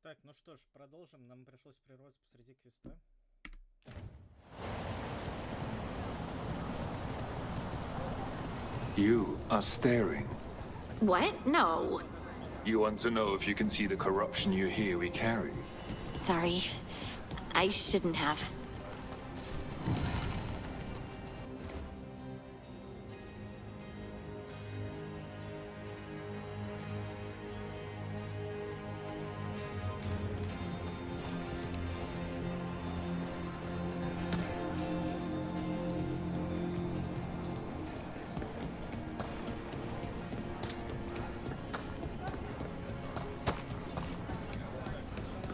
Так, ну что ж, продолжим. Нам пришлось прерваться посреди квеста. You are staring. What? No. You want to know if you can see the corruption you hear we carry? Sorry. I shouldn't have.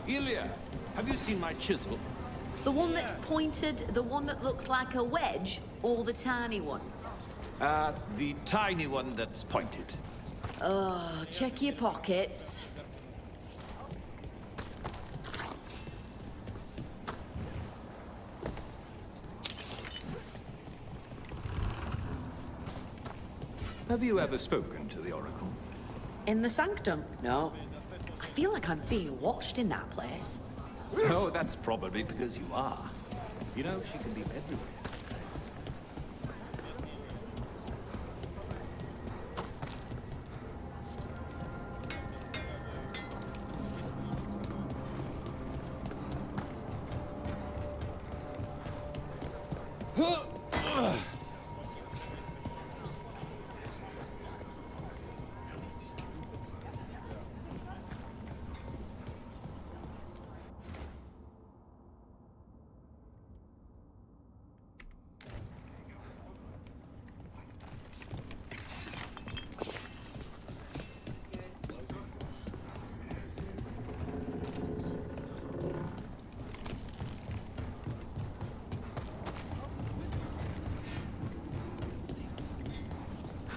Ilya, have you seen my chisel? The one that's pointed, the one that looks like a wedge, or the tiny one? The tiny one that's pointed. Oh, check your pockets. Have you ever spoken to the Oracle? In the sanctum? No. I feel like I'm being watched in that place. Oh, that's probably because you are. You know, she can be everywhere.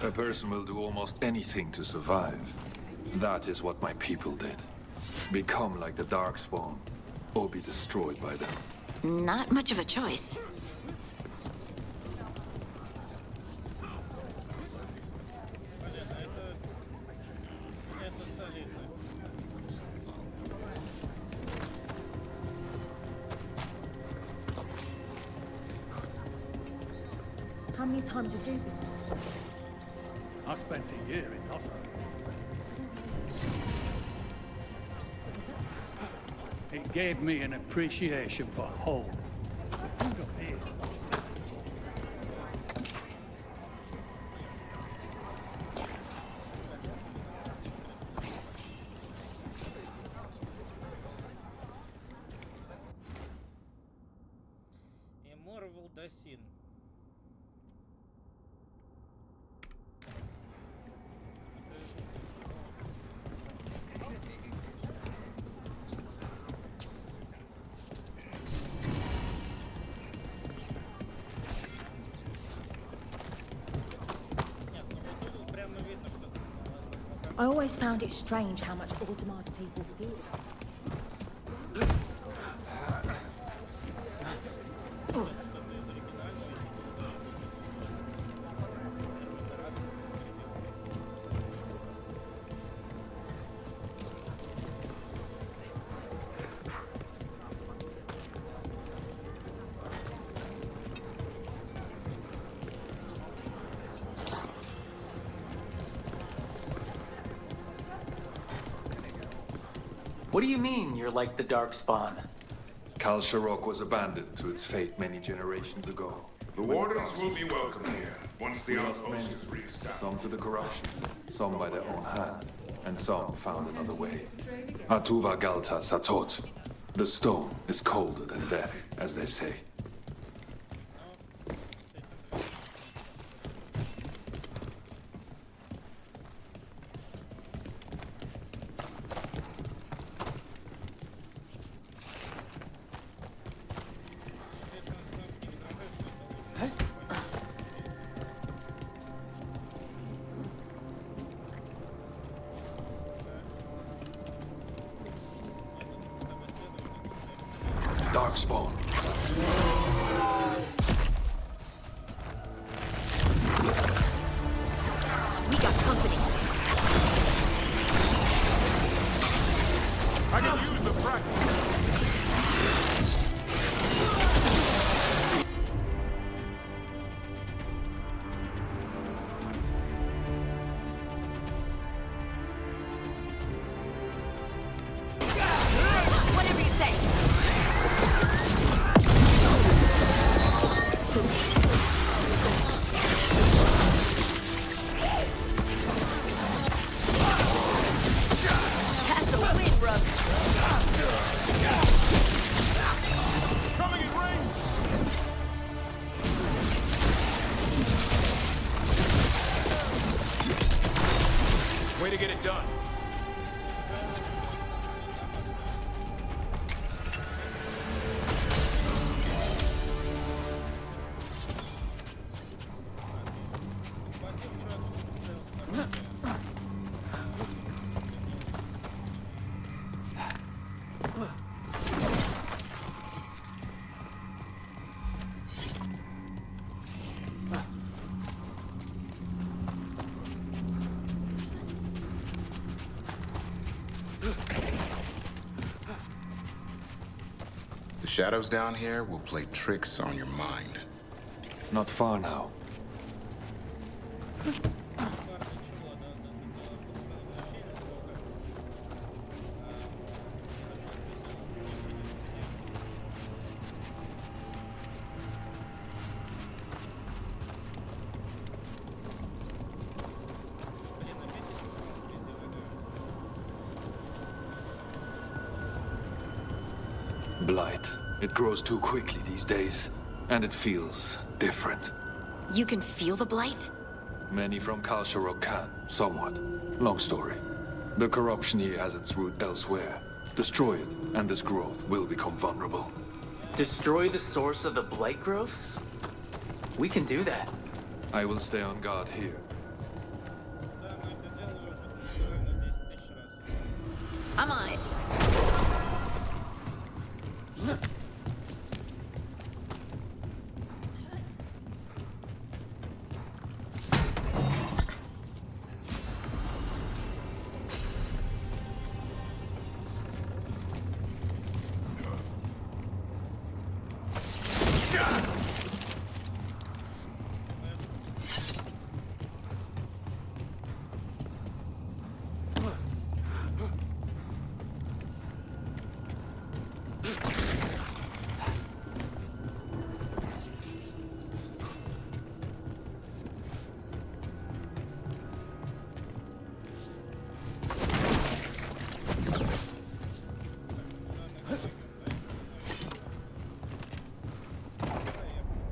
A person will do almost anything to survive. That is what my people did. Become like the Darkspawn, or be destroyed by them. Not much of a choice. How many times have you been to this? I spent a year in Oslo. It gave me an appreciation for home. The food up here. Эмор Валдасин. I always found it strange how much Orzamar's people feel. What do you mean you're like the Darkspawn? Kal Sharok was abandoned to its fate many generations ago. The Wardens will be welcome here, once the We lost outpost many, is reestablished. some to the corruption, some by their own hand, and some found another way. Atuva Galta Satot. The stone is colder than death, as they say. Darkspawn. We got company. I can use the practice. Whatever you say. That's a wind rub. Coming in range! Way to get it done. Спасибо, чувак, что поставил снаружи. The shadows down here will play tricks on your mind. Not far now. Пар ничего, да, до возвращения долго. Блин, а месяц везде валяются. Blight. It grows too quickly these days, and it feels different. You can feel the blight? Many from Kalsharok can, somewhat. Long story. The corruption here has its root elsewhere. Destroy it, and this growth will become vulnerable. Destroy the source of the blight growths? We can do that. I will stay on guard here. Да, мы это делали уже ровно 10 тысяч раз. I'm on it.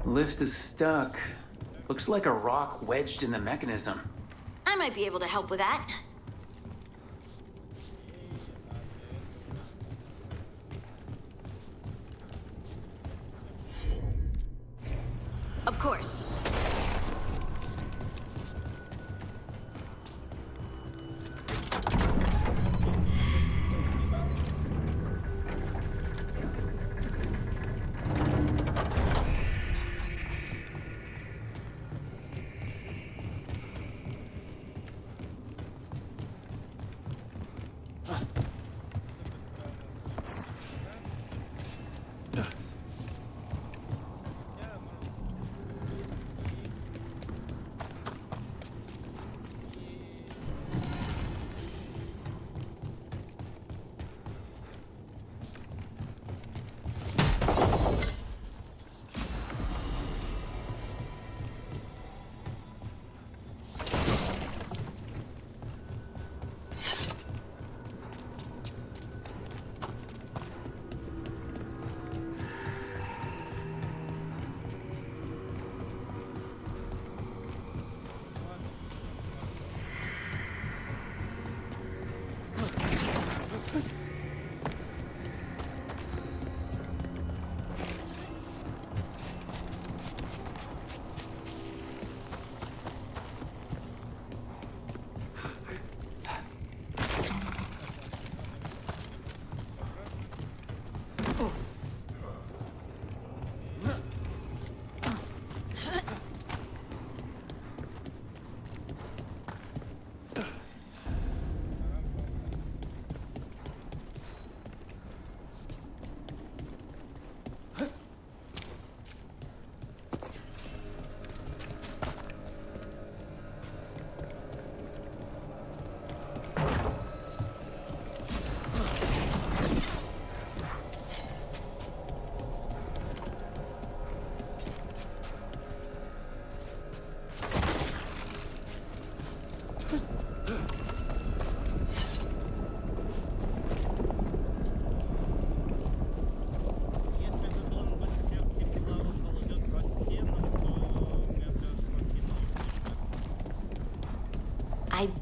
Lift is stuck. Looks like a rock wedged in the mechanism. I might be able to help with that. Of course. Хотя, можно спуститься вниз.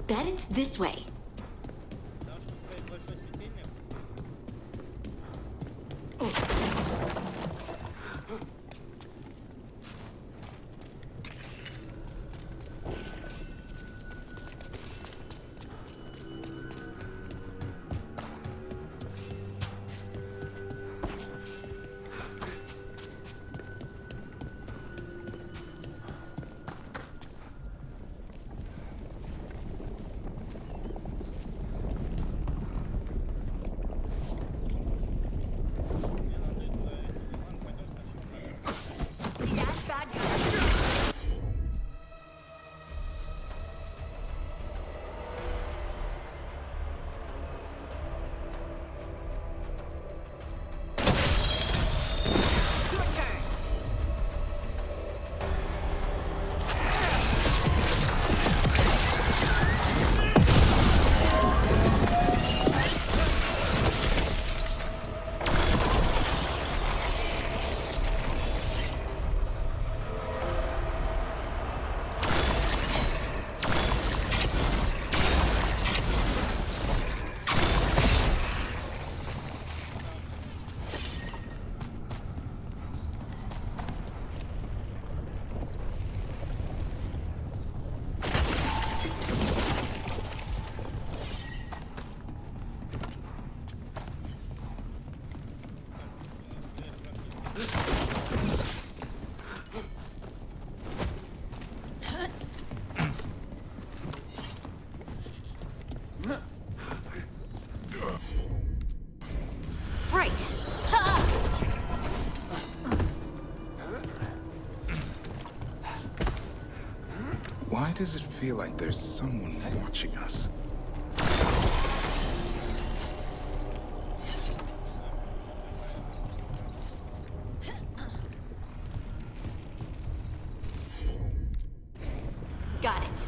Bet it's this way. Потому что стоит большой светильник. See that bad guy? Your turn. Right. Why does it feel like there's someone watching us? Got it.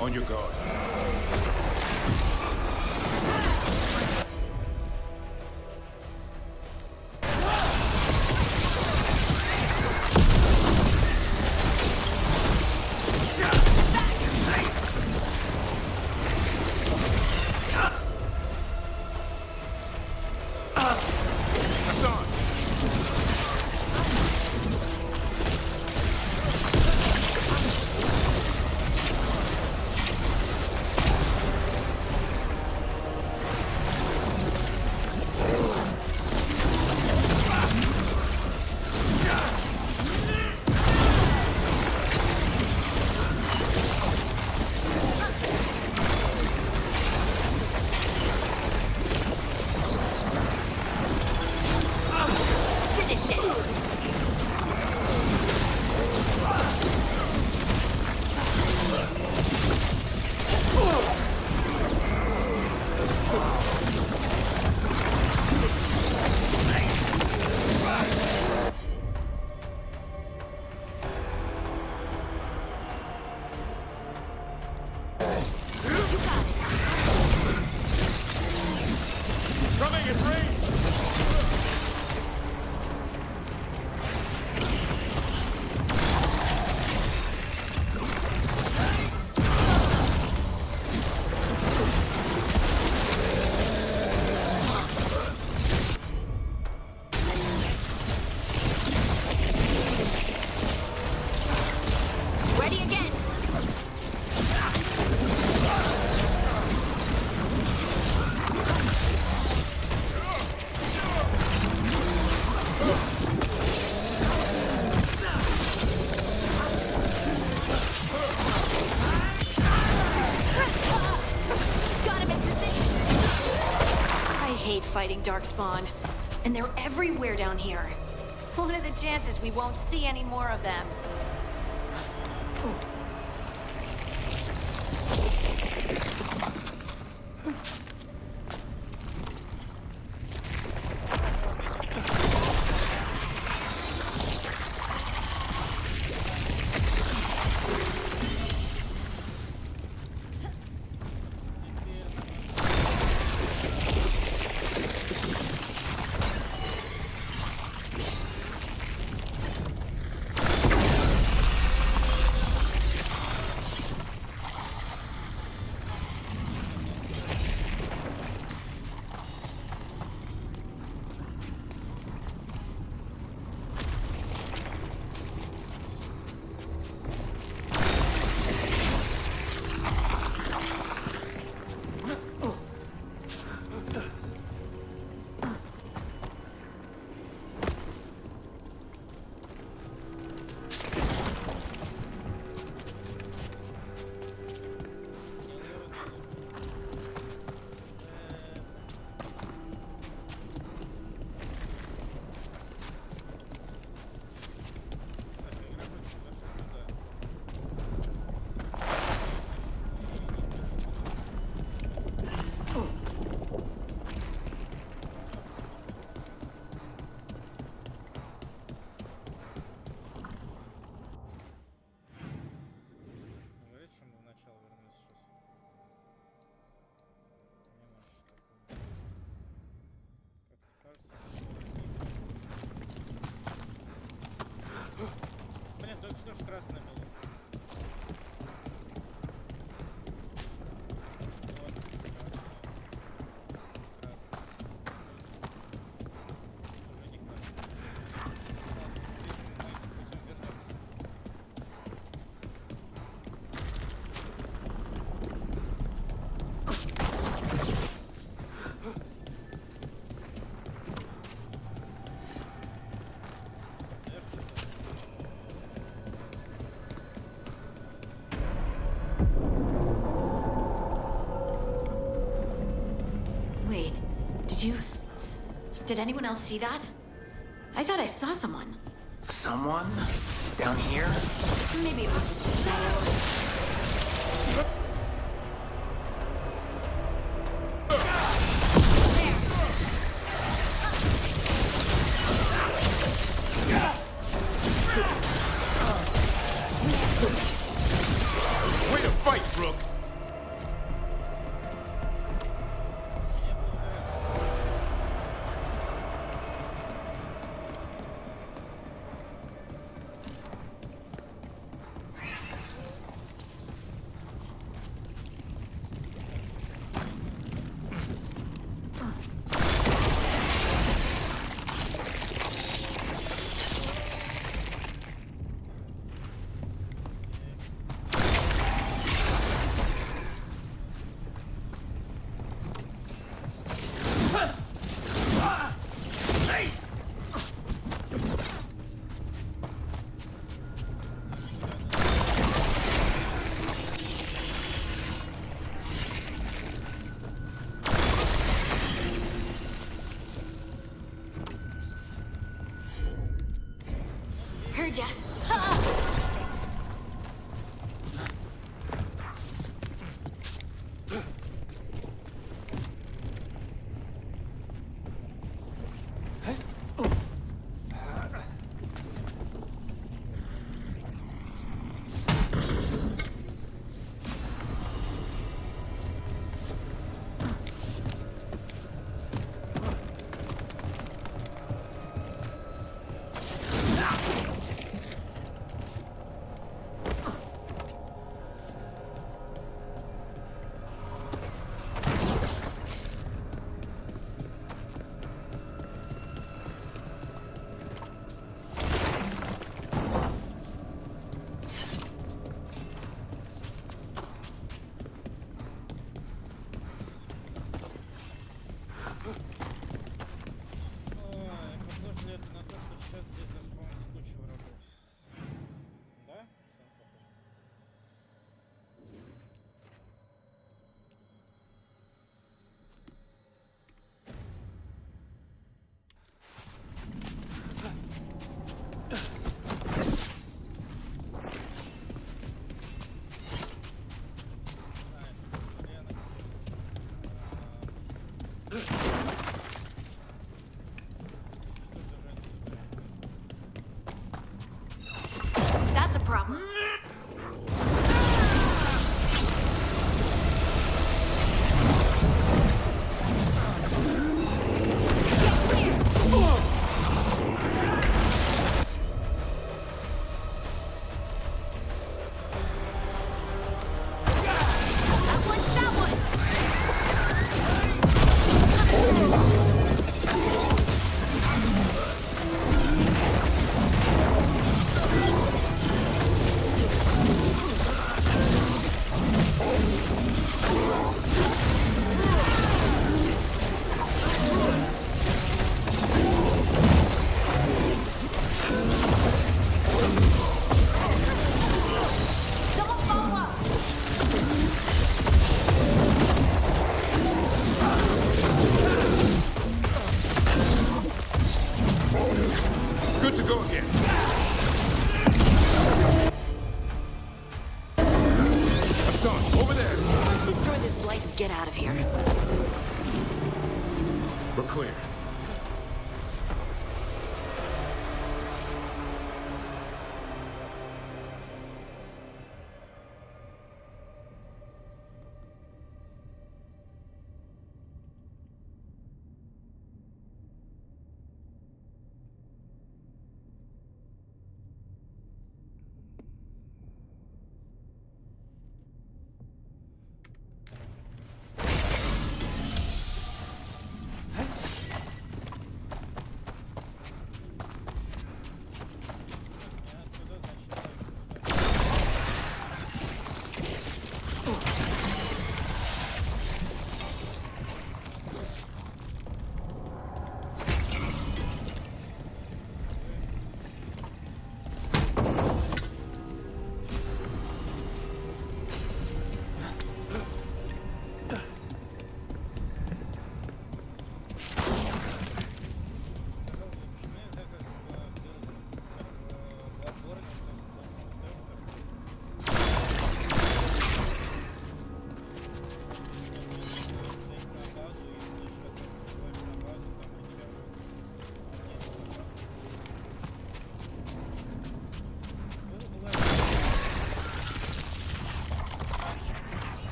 On your guard. Hassan! fighting Darkspawn. And they're everywhere down here. What are the chances we won't see any more of them? Говорит, что мы в начало вернулись сейчас. Не может такого. Как-то кажется, блин, только что ж красное было. Вот, красное. Красное. Уже не красное. Ладно, мы путем вернемся. Wait, did anyone else see that? I thought I saw someone. Someone? Down here? Maybe it was just a shadow. Way to fight, Brooke! Heard ya. Son, over there. Let's destroy this blight and get out of here. We're clear.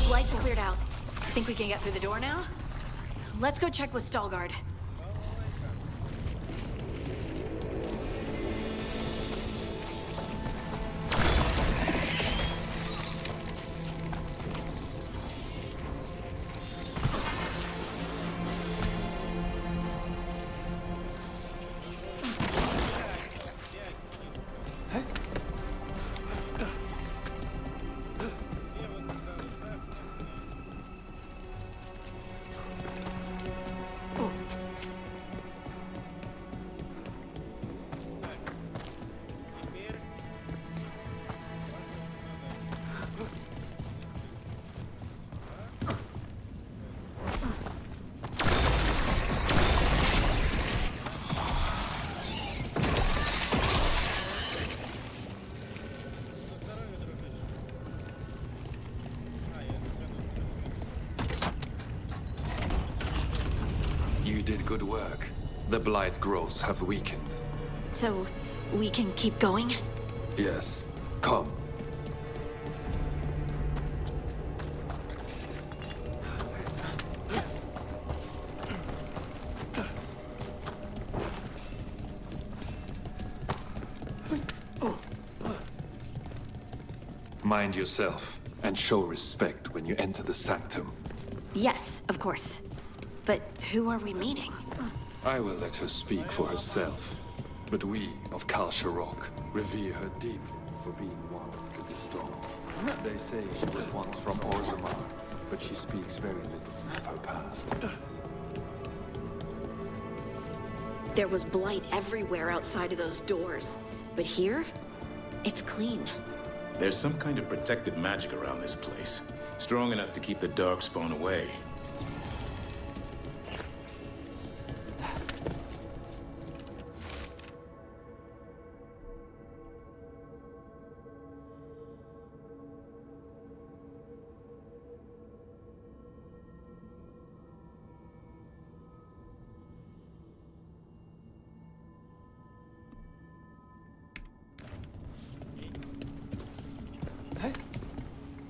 Lights cleared out. Think we can get through the door now? Let's go check with Stallguard. You did good work. The blight growths have weakened. So, we can keep going? Yes. Come. Mind yourself, and show respect when you enter the sanctum. Yes, of course. But who are we meeting? I will let her speak for herself. But we of Kal Sharok revere her deeply for being one with the strong. They say she was once from Orzammar, but she speaks very little of her past. There was blight everywhere outside of those doors. But here, it's clean. There's some kind of protected magic around this place. Strong enough to keep the darkspawn away.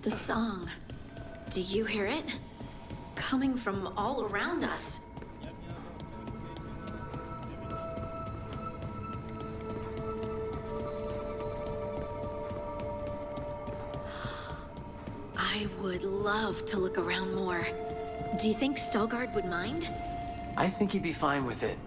The song. Do you hear it? Coming from all around us. I would love to look around more. Do you think Stallguard would mind? I think he'd be fine with it.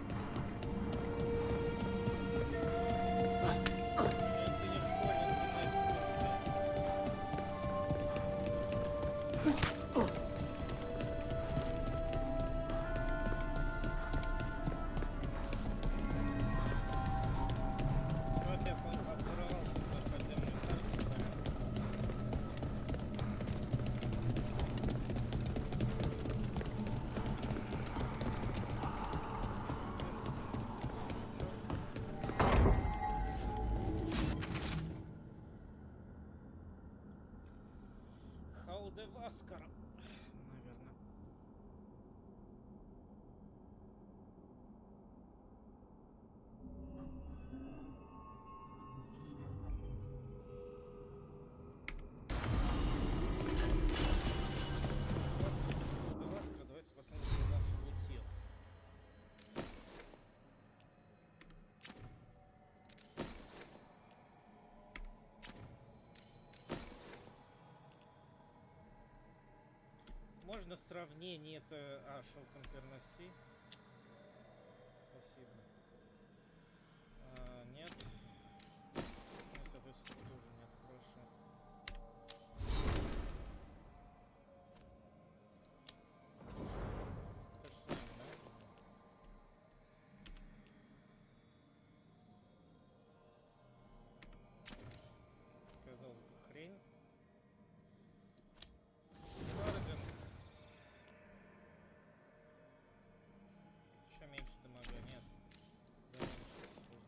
можно сравнение это... А, шел конперноси. Спасибо. Нет. Ну, с этой стороны тоже нет, хорошо. То же самое, да? Казалось бы, хрень. Орден. Еще меньше дамага, нет. Да, сейчас использую.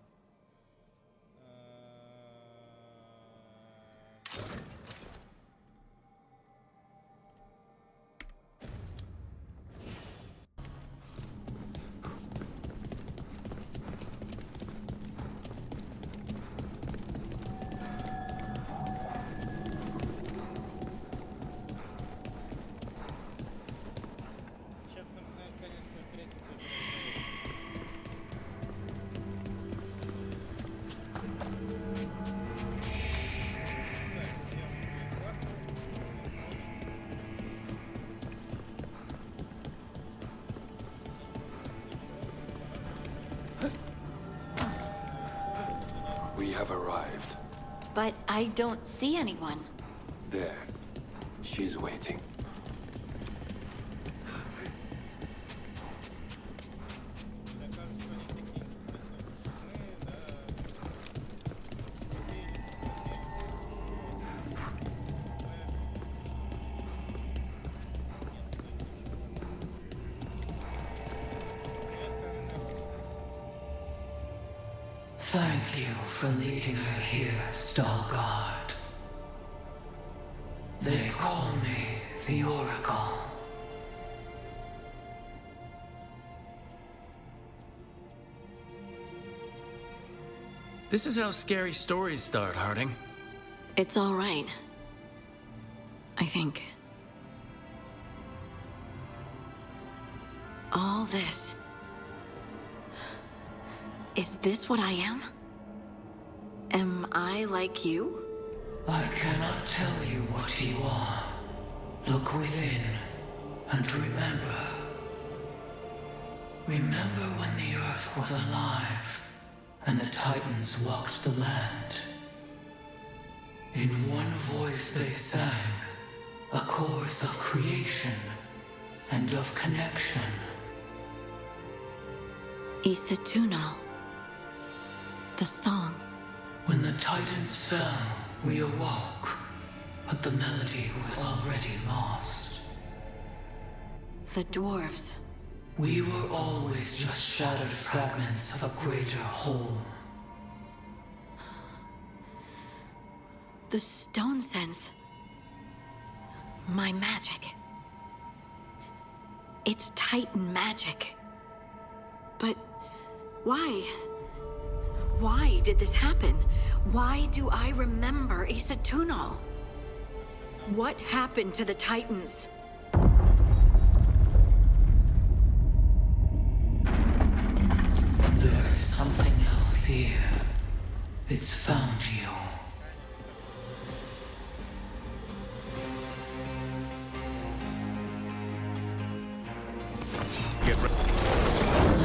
Чек наконец-то кресло выбрал. We have arrived. But I don't see anyone. There. She's waiting. Мне кажется, что они все какие-нибудь красные, Thank you for leading her here, Stalguard. They call me the Oracle. This is how scary stories start, Harding. It's all right. I think. All this. Is this what I am? Am I like you? I cannot tell you what you are. Look within and remember. Remember when the Earth was alive and the Titans walked the land. In one voice they sang, a chorus of creation and of connection. Isatuno. The song. When the Titans fell, we awoke, but the melody was already lost. The dwarves. We were always just shattered fragments of a greater whole. The stone sense. My magic. It's Titan magic. But why? Why did this happen? Why do I remember Isatuno? What happened to the Titans? There's something else here. It's found you.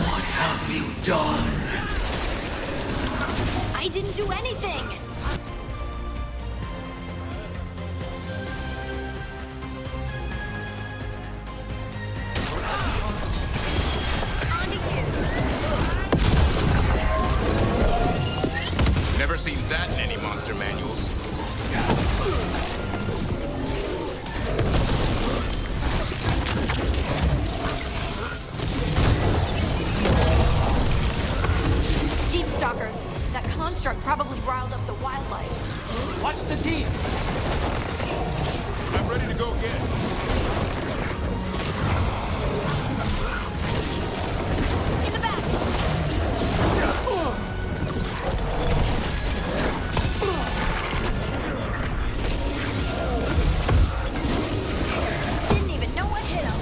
What have you done? I didn't do anything! Never seen that in any monster manuals. Deep stalkers. That construct probably riled up the wildlife. Watch the team! I'm ready to go again. In the back! Didn't even know what hit him.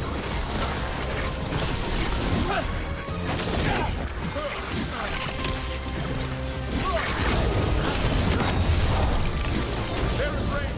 There is rain.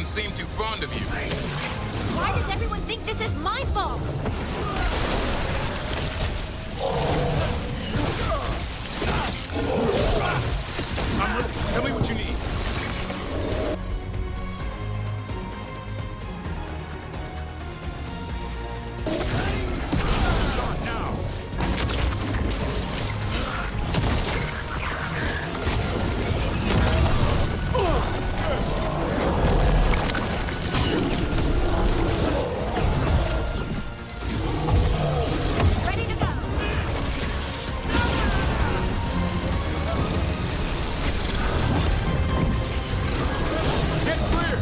seem too fond of you. Why does everyone think this is my fault? I'm ready. Tell me what you need. Start now. Ready to go. Get clear.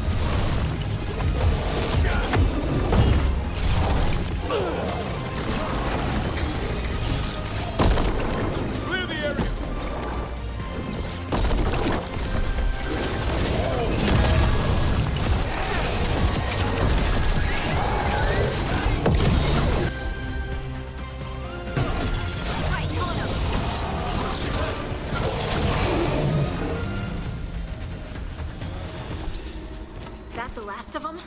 Clear the area. Right, on him. That the last of them?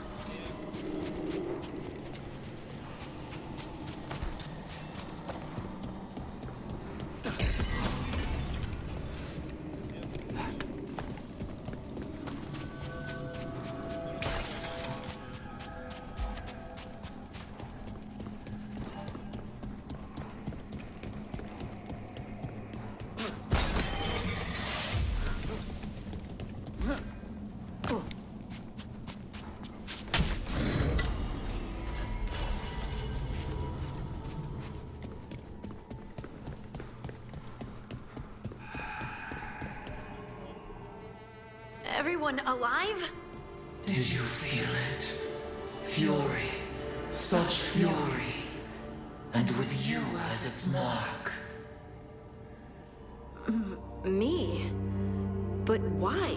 Everyone alive? Did you feel it? Fury. Such fury. And with you as its mark. Me? But why?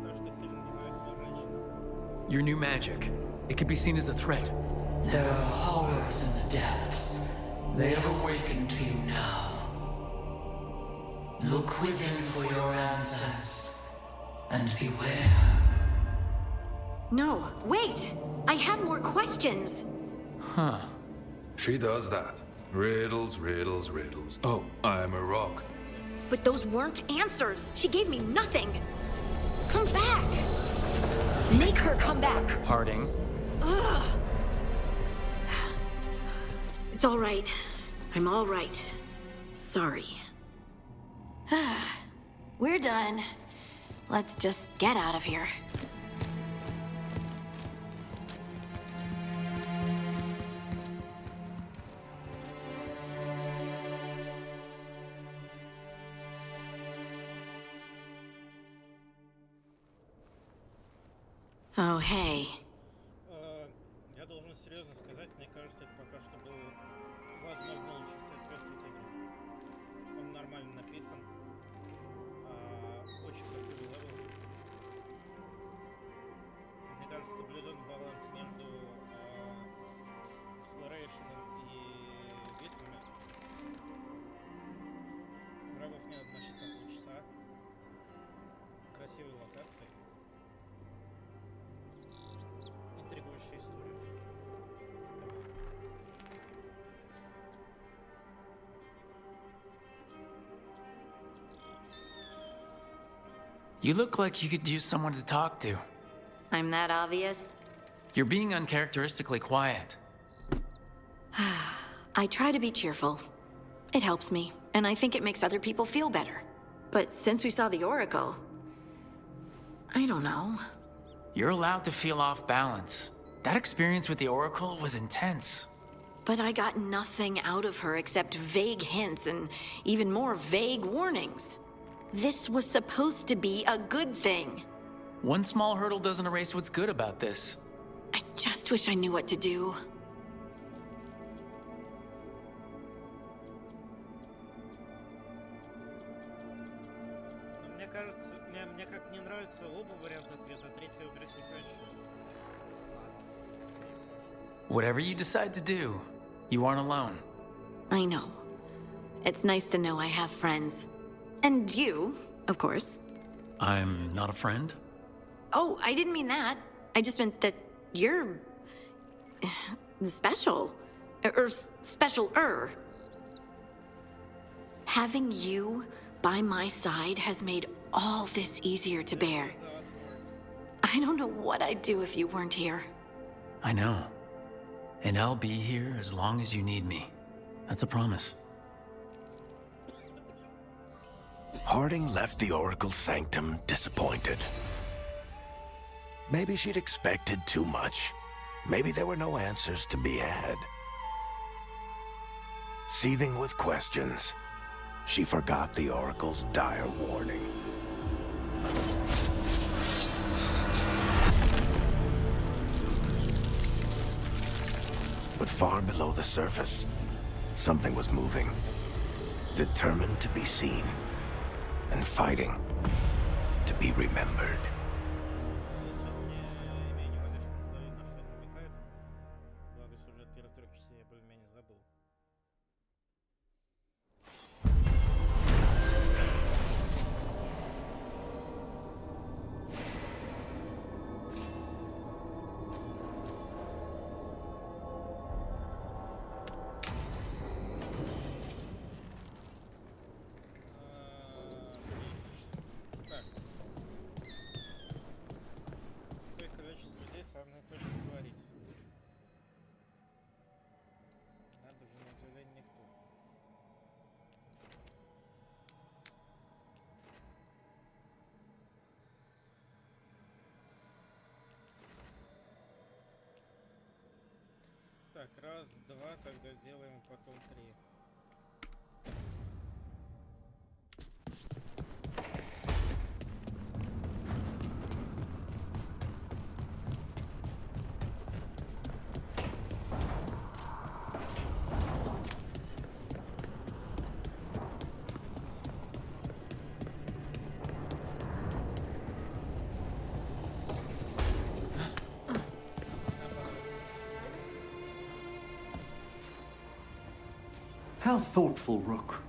То, что сильно независимая женщина. Your new magic. It could be seen as a threat. There are horrors in the depths. They have awakened to you now. Look within for your answers. And beware. No, wait! I have more questions! Huh. She does that. Riddles, riddles, riddles. Oh, I'm a rock. But those weren't answers! She gave me nothing! Come back! Make her come back! Harding. Ugh. It's all right. I'm all right. Sorry. We're done. Let's just get out of here. Oh, hey. Я должен серьезно сказать, мне кажется, это пока что был, возможно, лучший сайт-квест этой игры. Он нормально написан, очень красивый левел. Мне кажется, соблюден баланс между exploration и битвами. Врагов не надо мочить на полчаса. Красивые локации. Интригующая история. You look like you could use someone to talk to. I'm that obvious? You're being uncharacteristically quiet. I try to be cheerful. It helps me, and I think it makes other people feel better. But since we saw the Oracle, I don't know. You're allowed to feel off balance. That experience with the Oracle was intense. But I got nothing out of her except vague hints and even more vague warnings. This was supposed to be a good thing. One small hurdle doesn't erase what's good about this. I just wish I knew what to do. Но мне кажется, мне как не нравится оба варианта ответа, третий выберет не хочу. Whatever you decide to do, you aren't alone. I know. It's nice to know I have friends. And you, of course. I'm not a friend? Oh, I didn't mean that. I just meant that you're... special. Or special-er. Having you by my side has made all this easier to bear. I don't know what I'd do if you weren't here. I know. And I'll be here as long as you need me. That's a promise. Harding left the Oracle's sanctum disappointed. Maybe she'd expected too much. Maybe there were no answers to be had. Seething with questions, she forgot the Oracle's dire warning. But far below the surface, something was moving. Determined to be seen. And fighting to be remembered. Так, раз, два, тогда делаем потом 3. How thoughtful, Rook.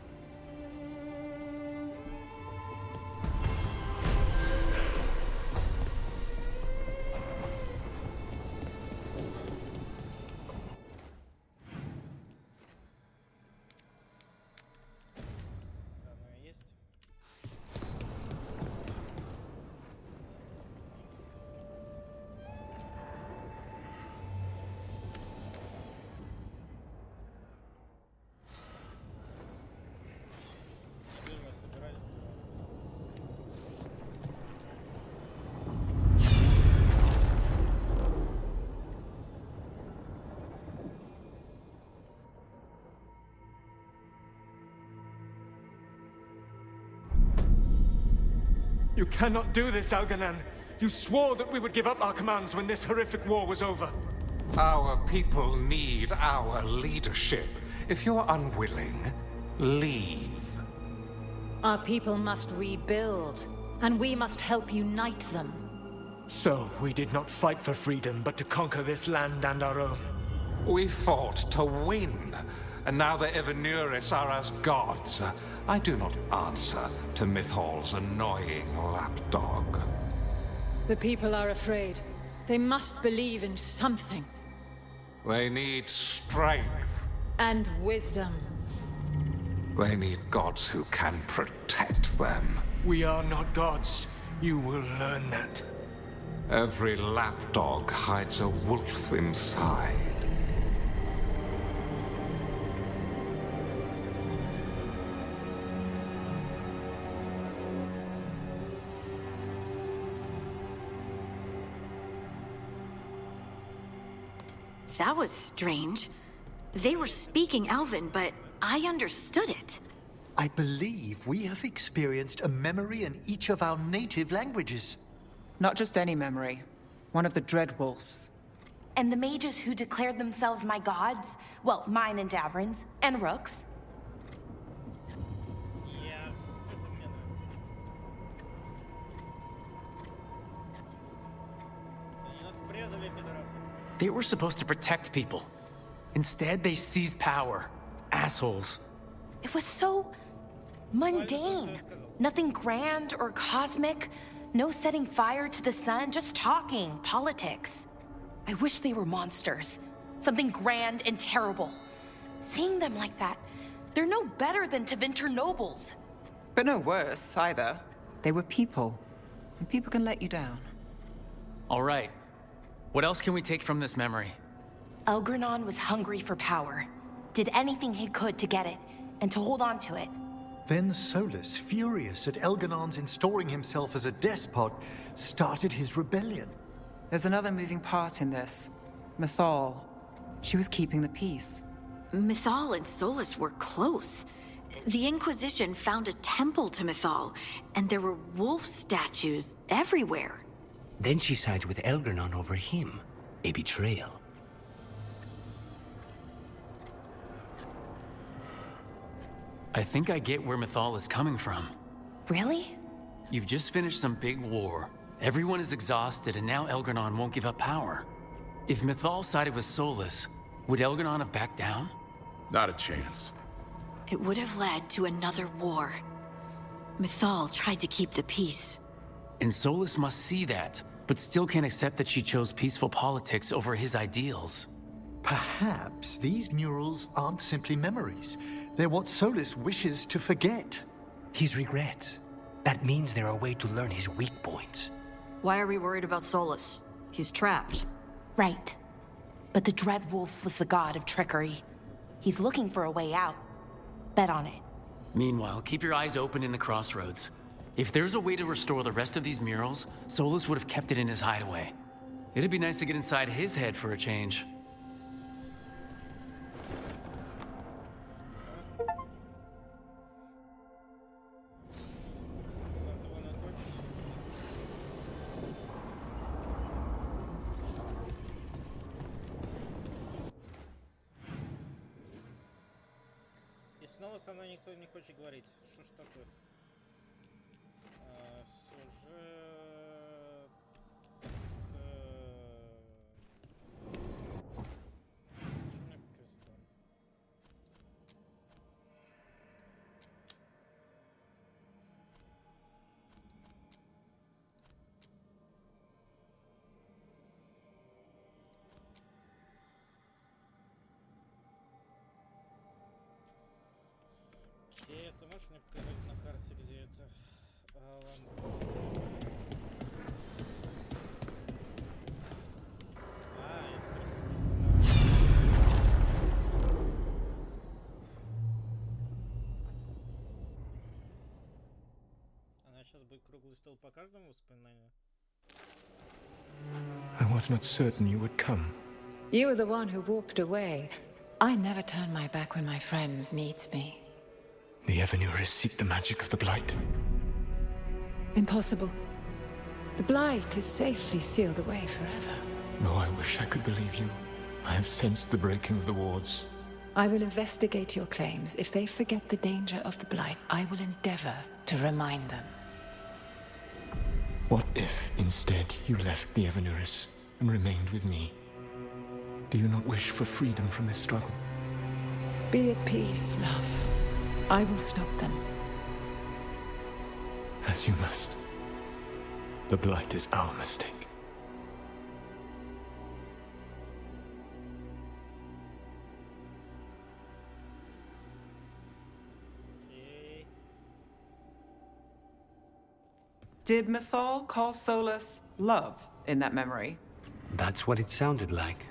You cannot do this, Alganan. You swore that we would give up our commands when this horrific war was over. Our people need our leadership. If you're unwilling, leave. Our people must rebuild, and we must help unite them. So, we did not fight for freedom, but to conquer this land and our own. We fought to win, and now the Evanuris are as gods. I do not answer to Mythal's annoying lapdog. The people are afraid. They must believe in something. They need strength. And wisdom. They need gods who can protect them. We are not gods. You will learn that. Every lapdog hides a wolf inside. That was strange. They were speaking Elven, but I understood it. I believe we have experienced a memory in each of our native languages. Not just any memory. One of the Dread Wolves. And the mages who declared themselves my gods? Well, mine and Davrin's, and Rook's. They were supposed to protect people. Instead, they seized power. Assholes. It was so mundane. Nothing grand or cosmic. No setting fire to the sun, just talking, politics. I wish they were monsters. Something grand and terrible. Seeing them like that, they're no better than Tevinter nobles. But no worse, either. They were people. And people can let you down. All right. What else can we take from this memory? Elgranon was hungry for power. Did anything he could to get it, and to hold on to it. Then Solus, furious at Elganon's installing himself as a despot, started his rebellion. There's another moving part in this. Mythal. She was keeping the peace. Mythal and Solus were close. The Inquisition found a temple to Mythal, and there were wolf statues everywhere. Then she sides with Elgranon over him. A betrayal. I think I get where Mythal is coming from. Really? You've just finished some big war. Everyone is exhausted, and now Elgranon won't give up power. If Mythal sided with Solus, would Elgranon have backed down? Not a chance. It would have led to another war. Mythal tried to keep the peace. And Solus must see that, but still can't accept that she chose peaceful politics over his ideals. Perhaps these murals aren't simply memories. They're what Solus wishes to forget. His regrets. That means they're a way to learn his weak points. Why are we worried about Solus? He's trapped. Right. But the Dread Wolf was the god of trickery. He's looking for a way out. Bet on it. Meanwhile, keep your eyes open in the crossroads. If there's a way to restore the rest of these murals, Solus would have kept it in his hideaway. It'd be nice to get inside his head for a change. И снова со мной никто не хочет говорить. Что ж такое? Сюжет... Окей, ты можешь мне показать на карте, где это? Ладно. Я теперь Она сейчас будет круглый стол по каждому воспоминанию? I was not certain you would come. You were the one who walked away. I never turn my back when my friend needs me. The Evanurus seek the magic of the Blight. Impossible. The Blight is safely sealed away forever. Oh, I wish I could believe you. I have sensed the breaking of the wards. I will investigate your claims. If they forget the danger of the Blight, I will endeavor to remind them. What if, instead, you left the Evanurus and remained with me? Do you not wish for freedom from this struggle? Be at peace, love. I will stop them. As you must. The Blight is our mistake. Did Mythal call Solus love in that memory? That's what it sounded like.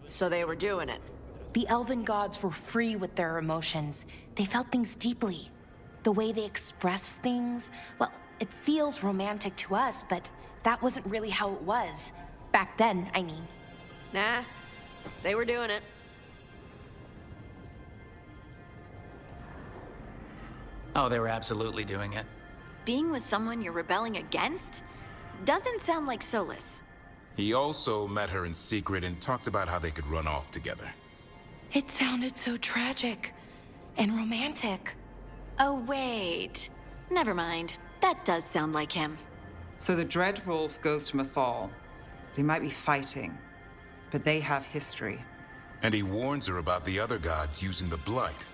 So they were doing it. The elven gods were free with their emotions. They felt things deeply. The way they expressed things, well, it feels romantic to us, but that wasn't really how it was. Back then, I mean. Nah, they were doing it. Oh, they were absolutely doing it. Being with someone you're rebelling against? Doesn't sound like Solus. He also met her in secret and talked about how they could run off together. It sounded so tragic and romantic. Oh, wait. Never mind. That does sound like him. So the Dread Wolf goes to Mythal. They might be fighting, but they have history. And he warns her about the other god using the Blight.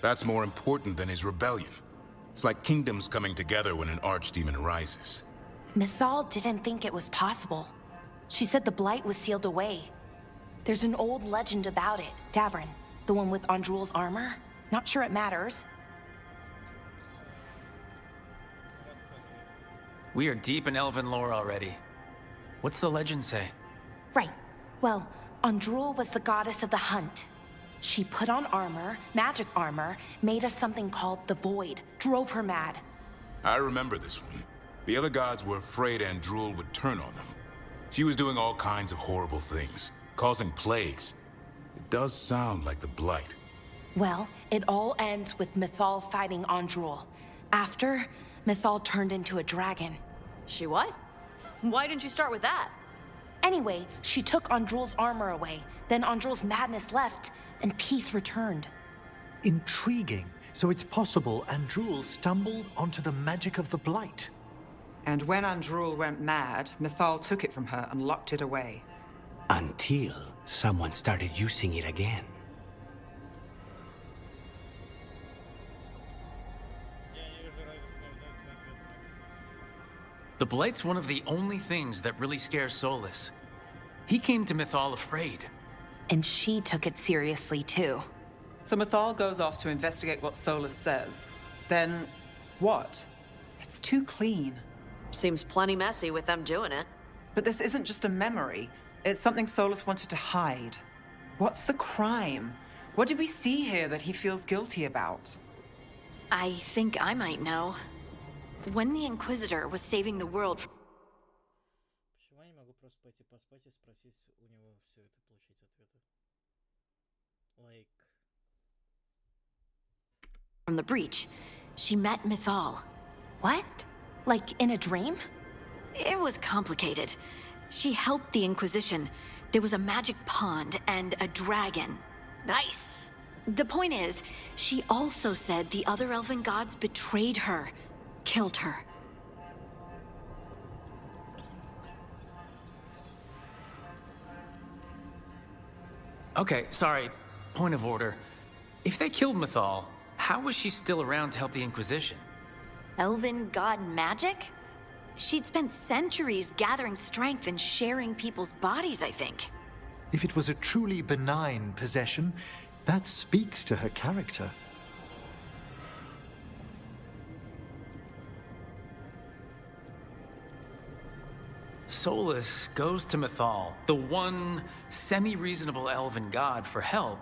That's more important than his rebellion. It's like kingdoms coming together when an archdemon rises. Mythal didn't think it was possible. She said the Blight was sealed away. There's an old legend about it. Davrin, the one with Andrul's armor. Not sure it matters. We are deep in elven lore already. What's the legend say? Right. Well, Andrul was the goddess of the hunt. She put on armor, magic armor, made us something called the Void. Drove her mad. I remember this one. The other gods were afraid Andrul would turn on them. She was doing all kinds of horrible things, causing plagues. It does sound like the Blight. Well, it all ends with Mythal fighting Andrul. After, Mythal turned into a dragon. She what? Why didn't you start with that? Anyway, she took Andrul's armor away. Then Andrul's madness left, and peace returned. Intriguing. So it's possible Andrul stumbled onto the magic of the Blight. And when Andrul went mad, Mythal took it from her and locked it away. Until someone started using it again. The Blight's one of the only things that really scares Solus. He came to Mythal afraid. And she took it seriously, too. So Mythal goes off to investigate what Solus says. Then, what? It's too clean. Seems plenty messy with them doing it. But this isn't just a memory. It's something Solus wanted to hide. What's the crime? What did we see here that he feels guilty about? I think I might know. When the Inquisitor was saving the world from... from the breach, she met Mythal. What? Like in a dream? It was complicated. She helped the Inquisition. There was a magic pond and a dragon. Nice. The point is, she also said the other elven gods betrayed her, killed her. Okay, sorry. Point of order. If they killed Mythal, how was she still around to help the Inquisition? Elven god magic? She'd spent centuries gathering strength and sharing people's bodies, I think. If it was a truly benign possession, that speaks to her character. Solus goes to Mythal, the one semi-reasonable elven god, for help,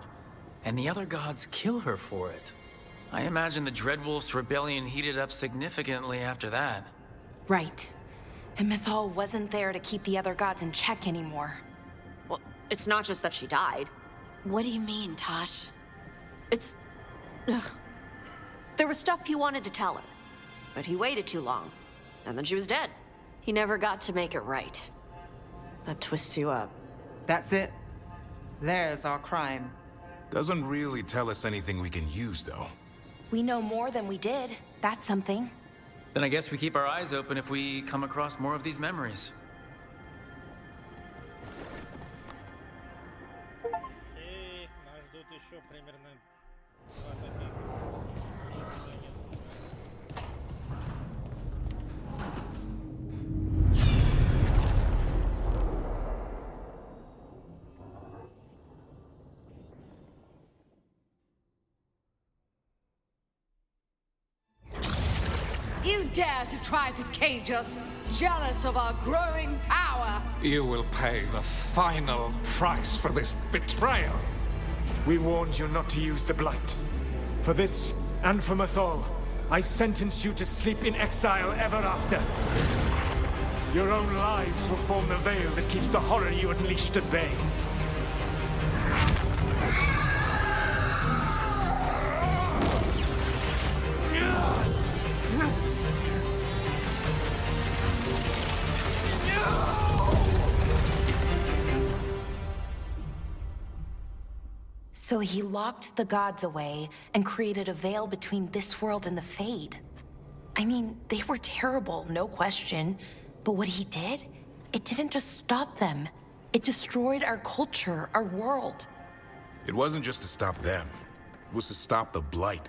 and the other gods kill her for it. I imagine the Dreadwolf's rebellion heated up significantly after that. Right. And Mythal wasn't there to keep the other gods in check anymore. Well, it's not just that she died. What do you mean, Tosh? It's... Ugh. There was stuff he wanted to tell her, but he waited too long, and then she was dead. He never got to make it right. That twists you up. That's it. There's our crime. Doesn't really tell us anything we can use, though. We know more than we did. That's something. Then I guess we keep our eyes open if we come across more of these memories. You dare to try to cage us, jealous of our growing power! You will pay the final price for this betrayal. We warned you not to use the Blight. For this, and for Mythal, I sentence you to sleep in exile ever after. Your own lives will form the veil that keeps the horror you unleashed at bay. So he locked the gods away and created a veil between this world and the Fade. I mean, they were terrible, no question. But what he did, it didn't just stop them. It destroyed our culture, our world. It wasn't just to stop them. was to stop the Blight.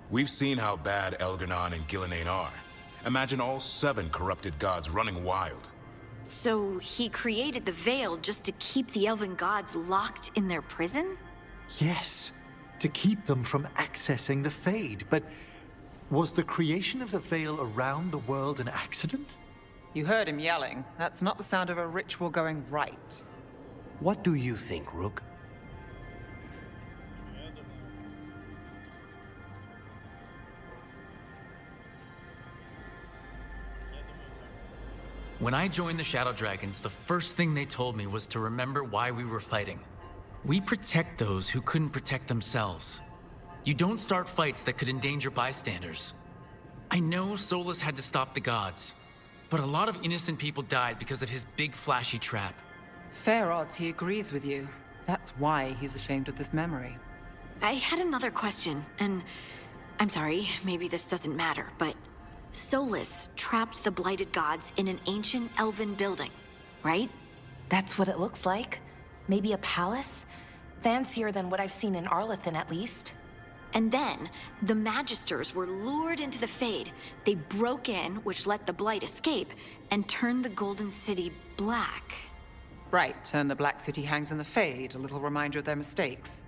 We've seen how bad Elganon and Gillenane are. Imagine all 7 corrupted gods running wild. So he created the Veil just to keep the elven gods locked in their prison? Yes, to keep them from accessing the Fade. But was the creation of the Veil around the world an accident? You heard him yelling. That's not the sound of a ritual going right. What do you think, Rook? When I joined the Shadow Dragons, the first thing they told me was to remember why we were fighting. We protect those who couldn't protect themselves. You don't start fights that could endanger bystanders. I know Solus had to stop the gods, but a lot of innocent people died because of his big flashy trap. Fair odds he agrees with you. That's why he's ashamed of this memory. I had another question, and I'm sorry, maybe this doesn't matter, but Solus trapped the blighted gods in an ancient elven building, right? That's what it looks like. Maybe a palace? Fancier than what I've seen in Arlethan, at least. And then, the Magisters were lured into the Fade. They broke in, which let the Blight escape, and turned the Golden City black. Right, and the Black City hangs in the Fade, a little reminder of their mistakes.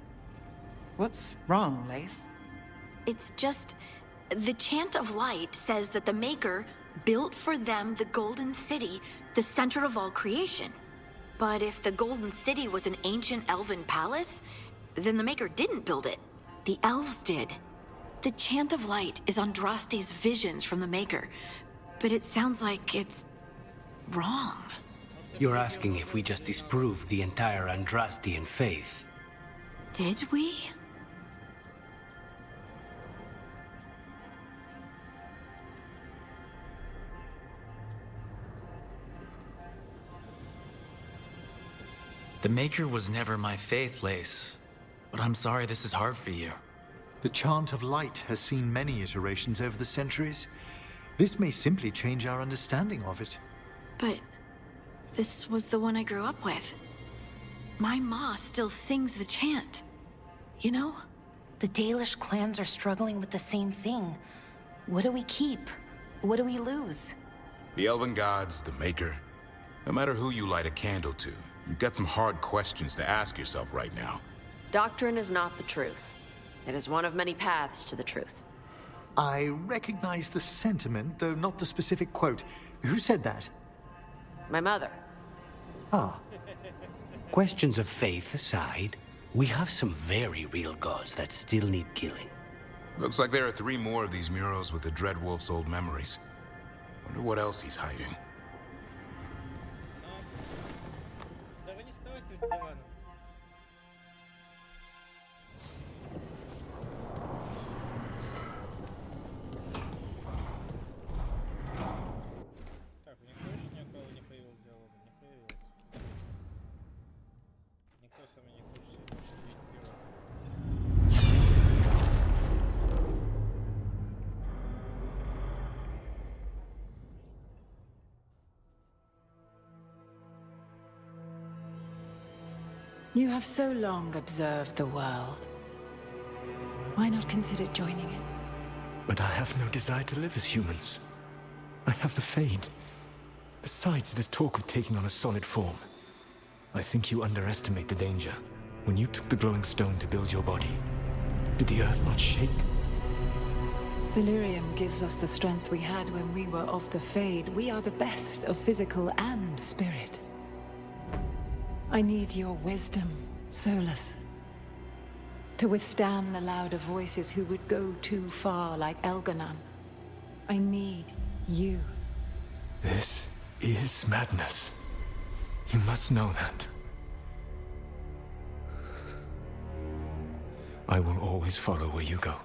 What's wrong, Lace? It's just... the Chant of Light says that the Maker built for them the Golden City, the center of all creation. But if the Golden City was an ancient elven palace, then the Maker didn't build it. The elves did. The Chant of Light is Andraste's visions from the Maker, but it sounds like it's wrong. You're asking if we just disproved the entire Andrastian faith. Did we? The Maker was never my faith, Lace. But I'm sorry this is hard for you. The Chant of Light has seen many iterations over the centuries. This may simply change our understanding of it. But this was the one I grew up with. My ma still sings the chant. You know? The Dalish clans are struggling with the same thing. What do we keep? What do we lose? The Elven Gods, the Maker. No matter who you light a candle to, you've got some hard questions to ask yourself right now. Doctrine is not the truth. It is one of many paths to the truth. I recognize the sentiment, though not the specific quote. Who said that? My mother. Ah. Questions of faith aside, we have some very real gods that still need killing. Looks like there are 3 more of these murals with the Dreadwolf's old memories. Wonder what else he's hiding. You have so long observed the world. Why not consider joining it? But I have no desire to live as humans. I have the Fade. Besides, this talk of taking on a solid form. I think you underestimate the danger. When you took the glowing stone to build your body, did the earth not shake? Delirium gives us the strength we had when we were of the Fade. We are the best of physical and spirit. I need your wisdom, Solus. To withstand the louder voices who would go too far like Elganon. I need you. This is madness. You must know that. I will always follow where you go.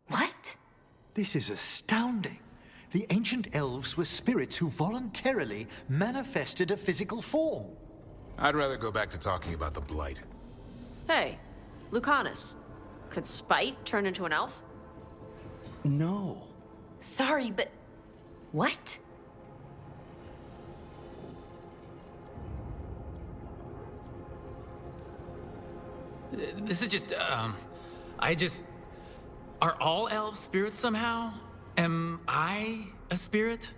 What? This is astounding. The ancient elves were spirits who voluntarily manifested a physical form. I'd rather go back to talking about the Blight. Hey, Lucanus. Could Spite turn into an elf? No. Sorry, but... what? This is just, Are all elves spirits somehow? Am I a spirit?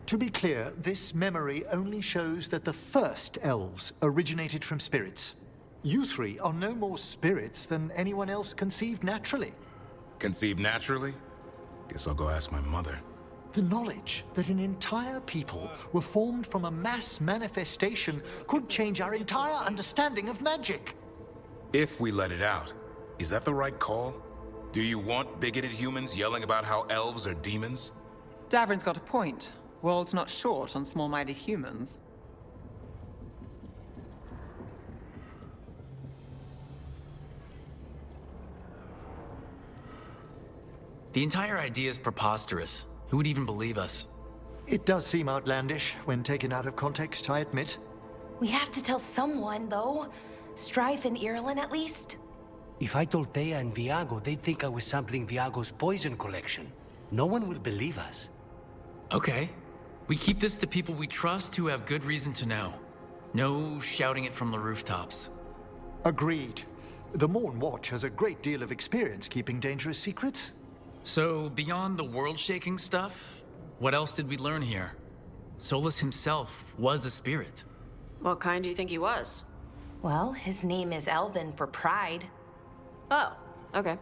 To be clear, this memory only shows that the first elves originated from spirits. You three are no more spirits than anyone else conceived naturally. Conceived naturally? Guess I'll go ask my mother. The knowledge that an entire people were formed from a mass manifestation could change our entire understanding of magic. If we let it out, is that the right call? Do you want bigoted humans yelling about how elves are demons? Davrin's got a point. World's not short on small-minded humans. The entire idea is preposterous. Who would even believe us? It does seem outlandish when taken out of context, I admit. We have to tell someone, though. Strife and Irulan, at least. If I told Thea and Viago, they'd think I was sampling Viago's poison collection. No one will believe us. Okay. We keep this to people we trust who have good reason to know. No shouting it from the rooftops. Agreed. The Morn Watch has a great deal of experience keeping dangerous secrets. So, beyond the world-shaking stuff, what else did we learn here? Solus himself was a spirit. What kind do you think he was? Well, his name is Elven for pride. Oh, okay.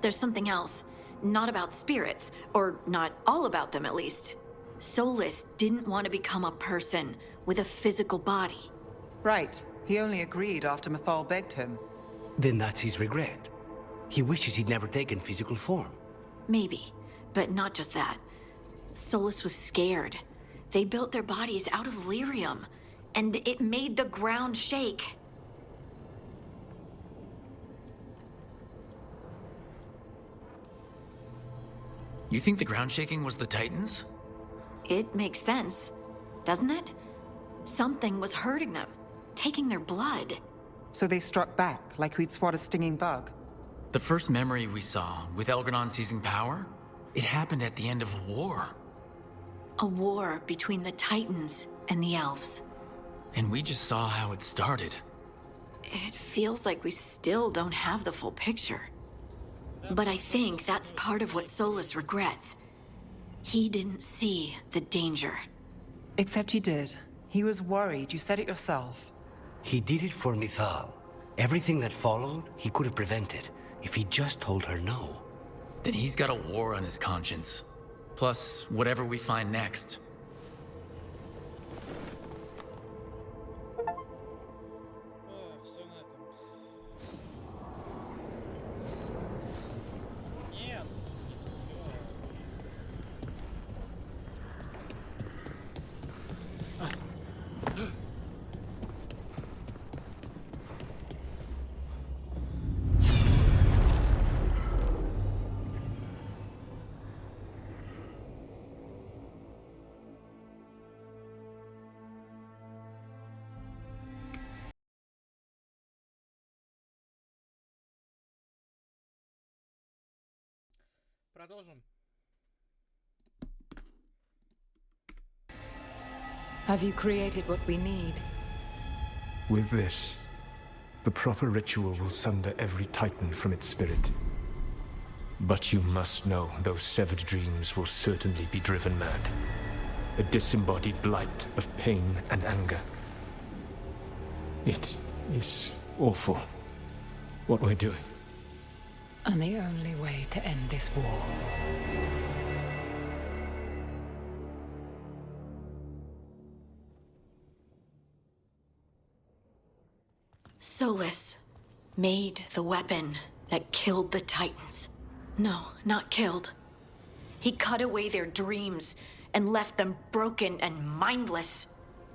There's something else. Not about spirits, or not all about them at least. Solus didn't want to become a person with a physical body. Right. He only agreed after Mythal begged him. Then that's his regret. He wishes he'd never taken physical form. Maybe, but not just that. Solus was scared. They built their bodies out of lyrium, and it made the ground shake. You think the ground shaking was the Titans? It makes sense, doesn't it? Something was hurting them, taking their blood. So they struck back, like we'd swat a stinging bug. The first memory we saw, with Elgranon seizing power, it happened at the end of a war. A war between the Titans and the elves. And we just saw how it started. It feels like we still don't have the full picture. But I think that's part of what Solus regrets. He didn't see the danger. Except he did. He was worried. You said it yourself. He did it for Mythal. Everything that followed, he could have prevented, if he just told her no. Then he's got a war on his conscience. Plus, whatever we find next. Все на этом. Нет, не все. Продолжим. Have you created what we need? With this, the proper ritual will sunder every Titan from its spirit. But you must know those severed dreams will certainly be driven mad. A disembodied blight of pain and anger. It is awful what we're doing. And the only way to end this war. Solus made the weapon that killed the Titans. No, not killed. He cut away their dreams and left them broken and mindless.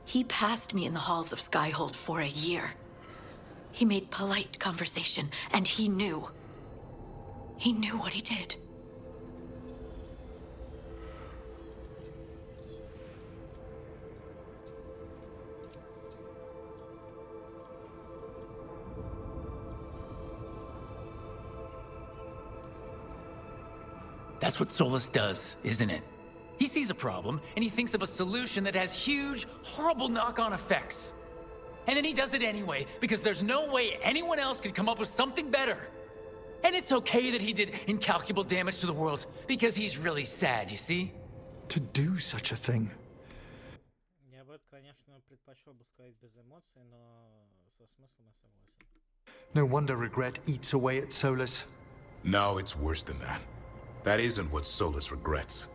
He passed me in the halls of Skyhold for a year. He made polite conversation, and he knew. He knew what he did. That's what Solus does, isn't it? He sees a problem, and he thinks of a solution that has huge, horrible knock-on effects. And then he does it anyway, because there's no way anyone else could come up with something better. And it's okay that he did incalculable damage to the world, because he's really sad, you see? To do such a thing. Я бы, конечно, предпочел бы сказать без эмоций, но со смыслом я согласен. No wonder regret eats away at Solus. No, it's worse than that. That isn't what Solus regrets.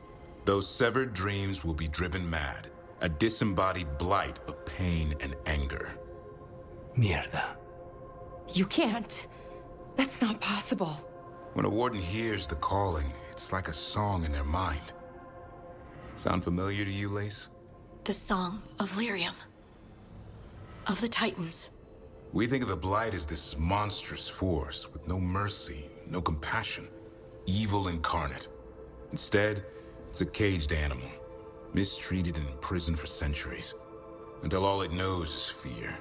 Those severed dreams will be driven mad. A disembodied blight of pain and anger. Mierda. You can't. That's not possible. When a warden hears the calling, it's like a song in their mind. Sound familiar to you, Lace? The song of Lyrium. Of the Titans. We think of the Blight as this monstrous force with no mercy, no compassion. Evil incarnate. Instead, it's a caged animal. Mistreated and imprisoned for centuries. Until all it knows is fear.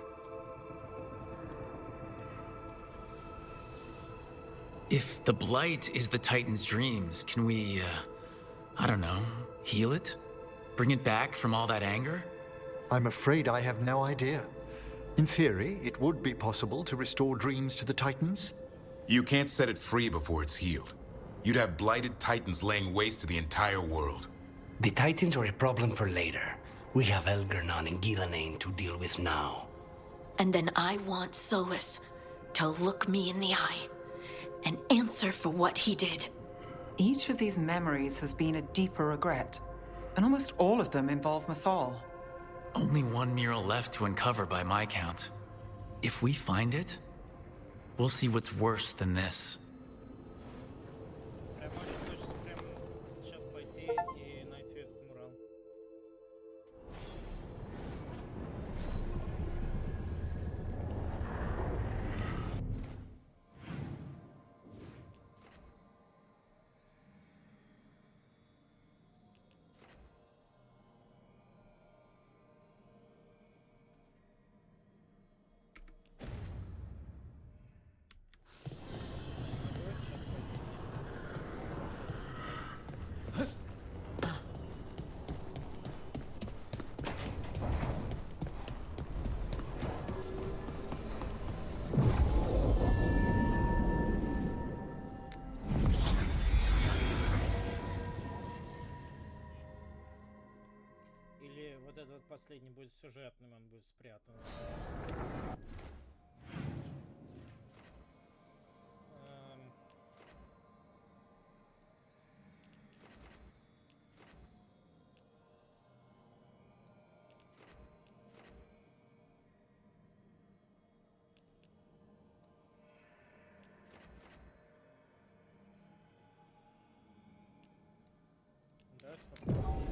If the Blight is the Titan's dreams, can we, I don't know, heal it? Bring it back from all that anger? I'm afraid I have no idea. In theory, it would be possible to restore dreams to the Titans. You can't set it free before it's healed. You'd have blighted Titans laying waste to the entire world. The Titans are a problem for later. We have Elgernon and Gillanane to deal with now. And then I want Solus to look me in the eye and answer for what he did. Each of these memories has been a deeper regret, and almost all of them involve Mythal. Only one mural left to uncover by my count. If we find it, we'll see what's worse than this. Прям очень хочется прям сейчас пойти и найти этот мурал. Или вот этот последний будет сюжетным, он будет спрятан. Да, спокойно.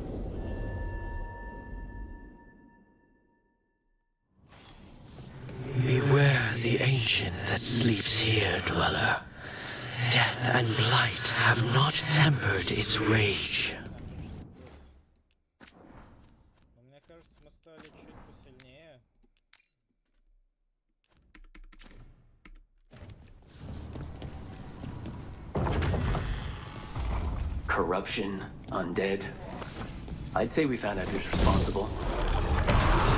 Beware the ancient that sleeps here, dweller. Death and blight have not tempered its rage. Но мне кажется, мы стали чуть посильнее. Corruption, undead. I'd say we found out who's responsible.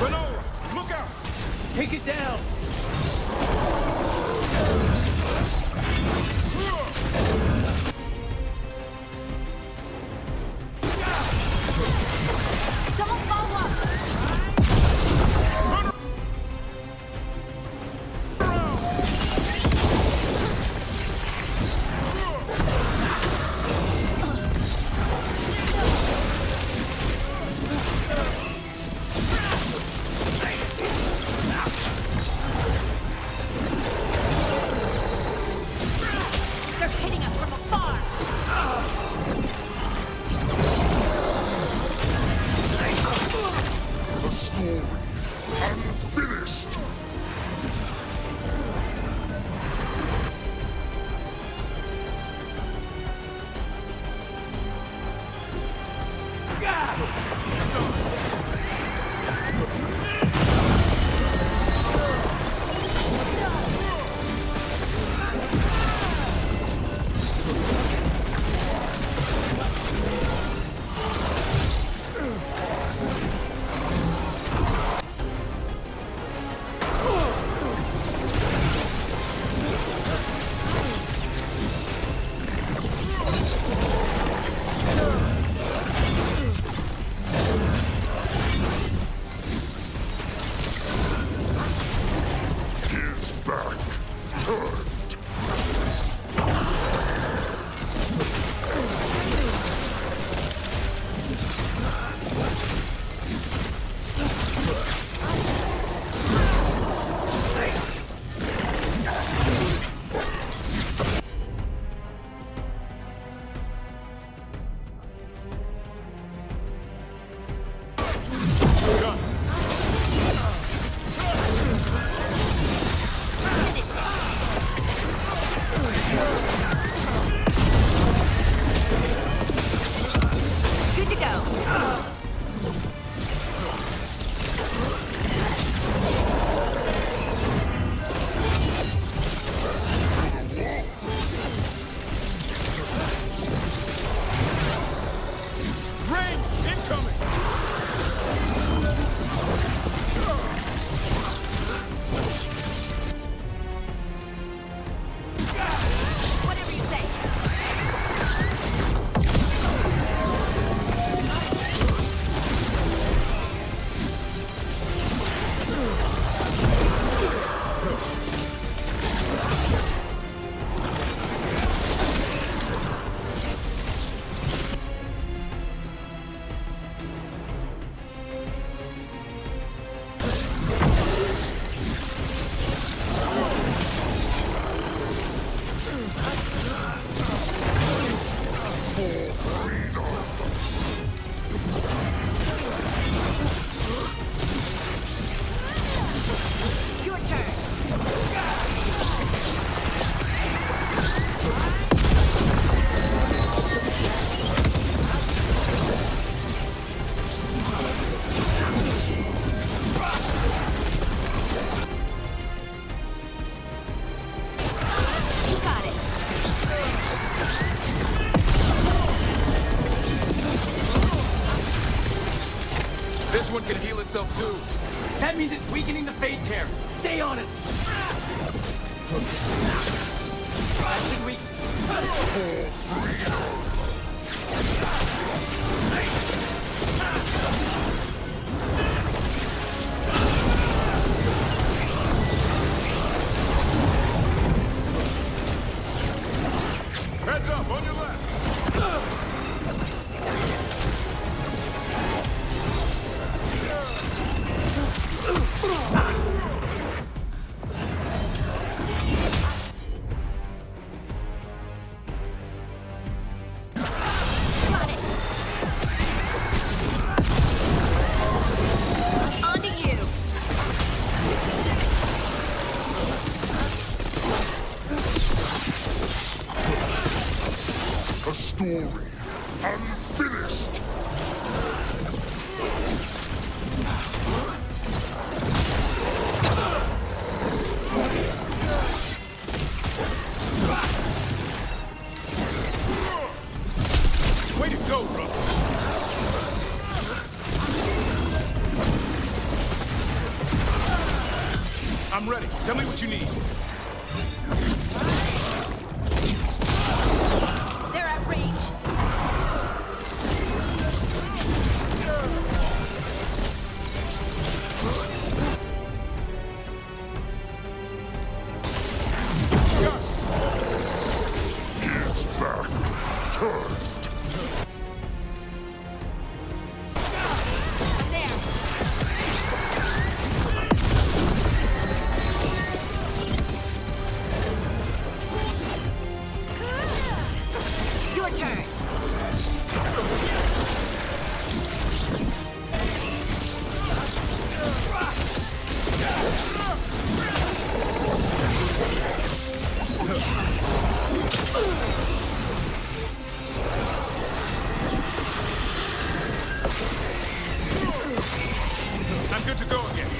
Manolas, look out! Take it down! Someone follow up! They're hitting us from afar! This one can heal itself too. That means it's weakening the Fade Tear. Stay on it. I think we... Heads up, on your left. A story unfinished. Way to go, bro. I'm ready. Tell me what you need. They're at range. His back turned. Your turn. I'm good to go again.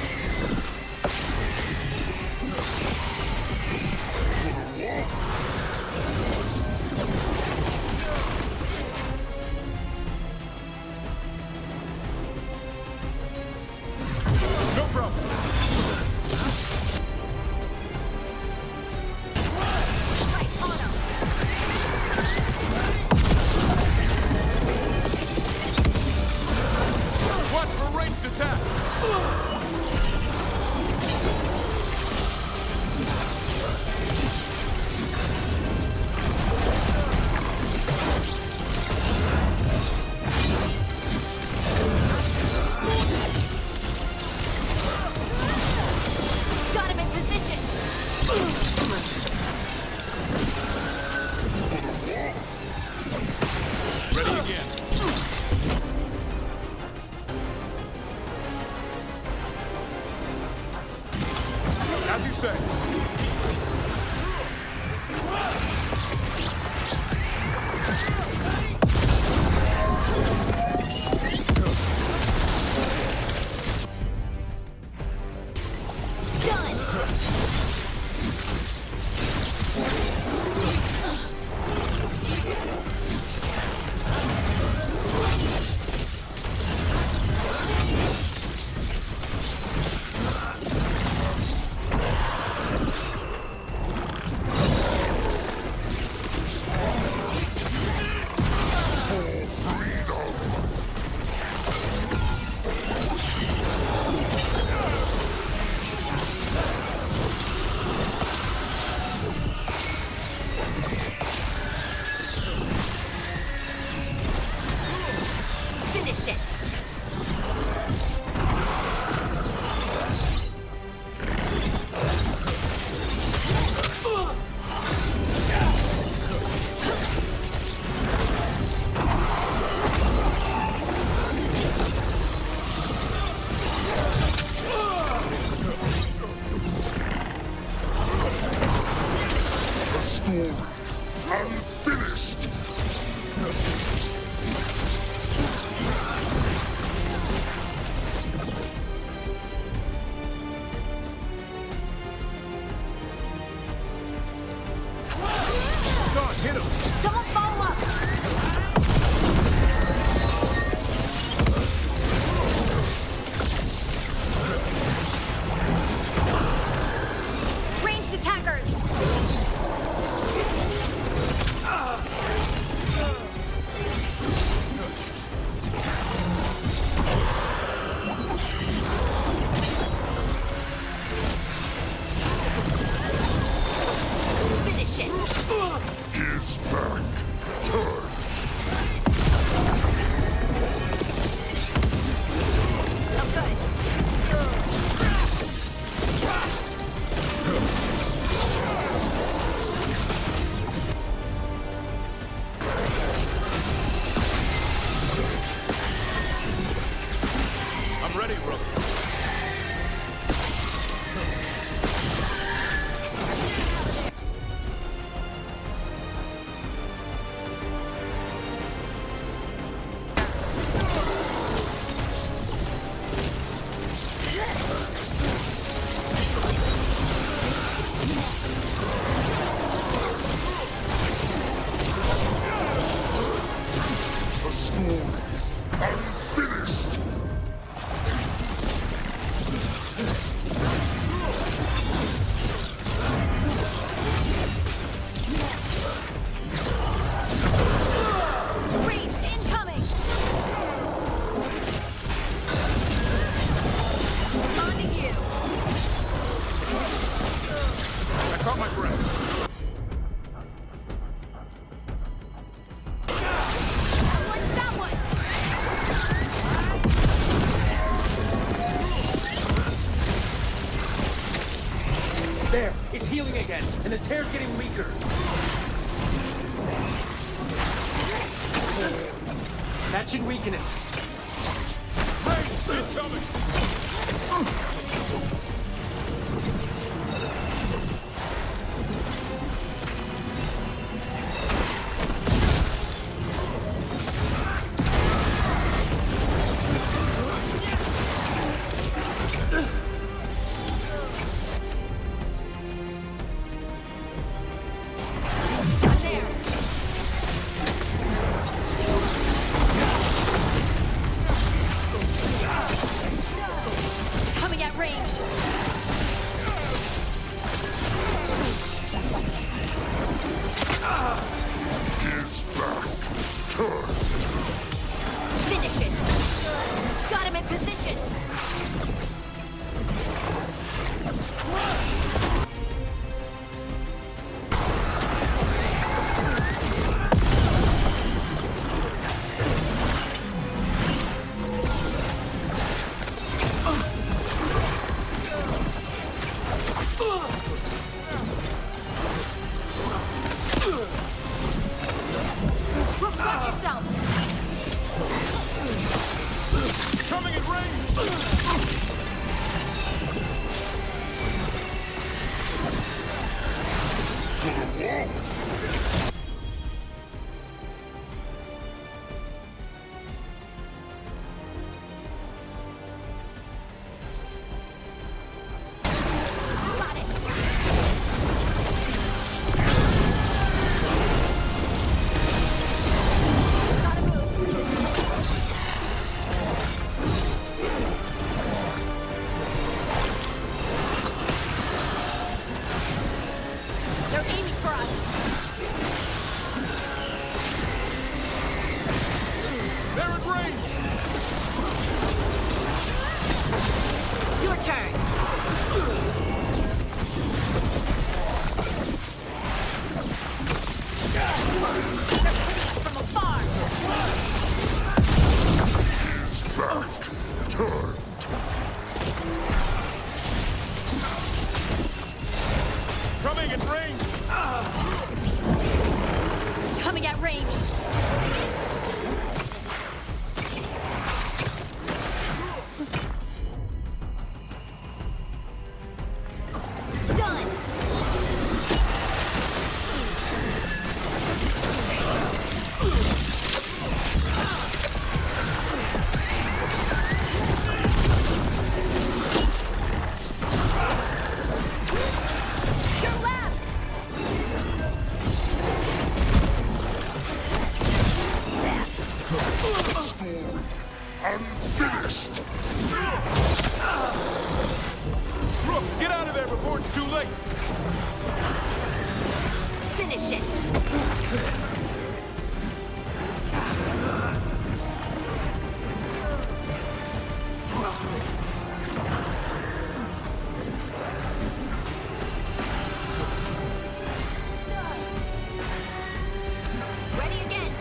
No problem. Watch for ranged attack. Got him in position. Ready again. As you say. I'm ready, brother. There, it's healing again, and the tear's getting weaker. That should weaken it. Hey, incoming! Watch yourself! Coming in range! They're aiming for us. They're in range! Your turn. From afar. His back turned. Coming in range! Coming at range. Done. You're left. Unfinished. Rook, get out of there before it's too late! Finish it. Ready again.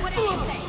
What did you say?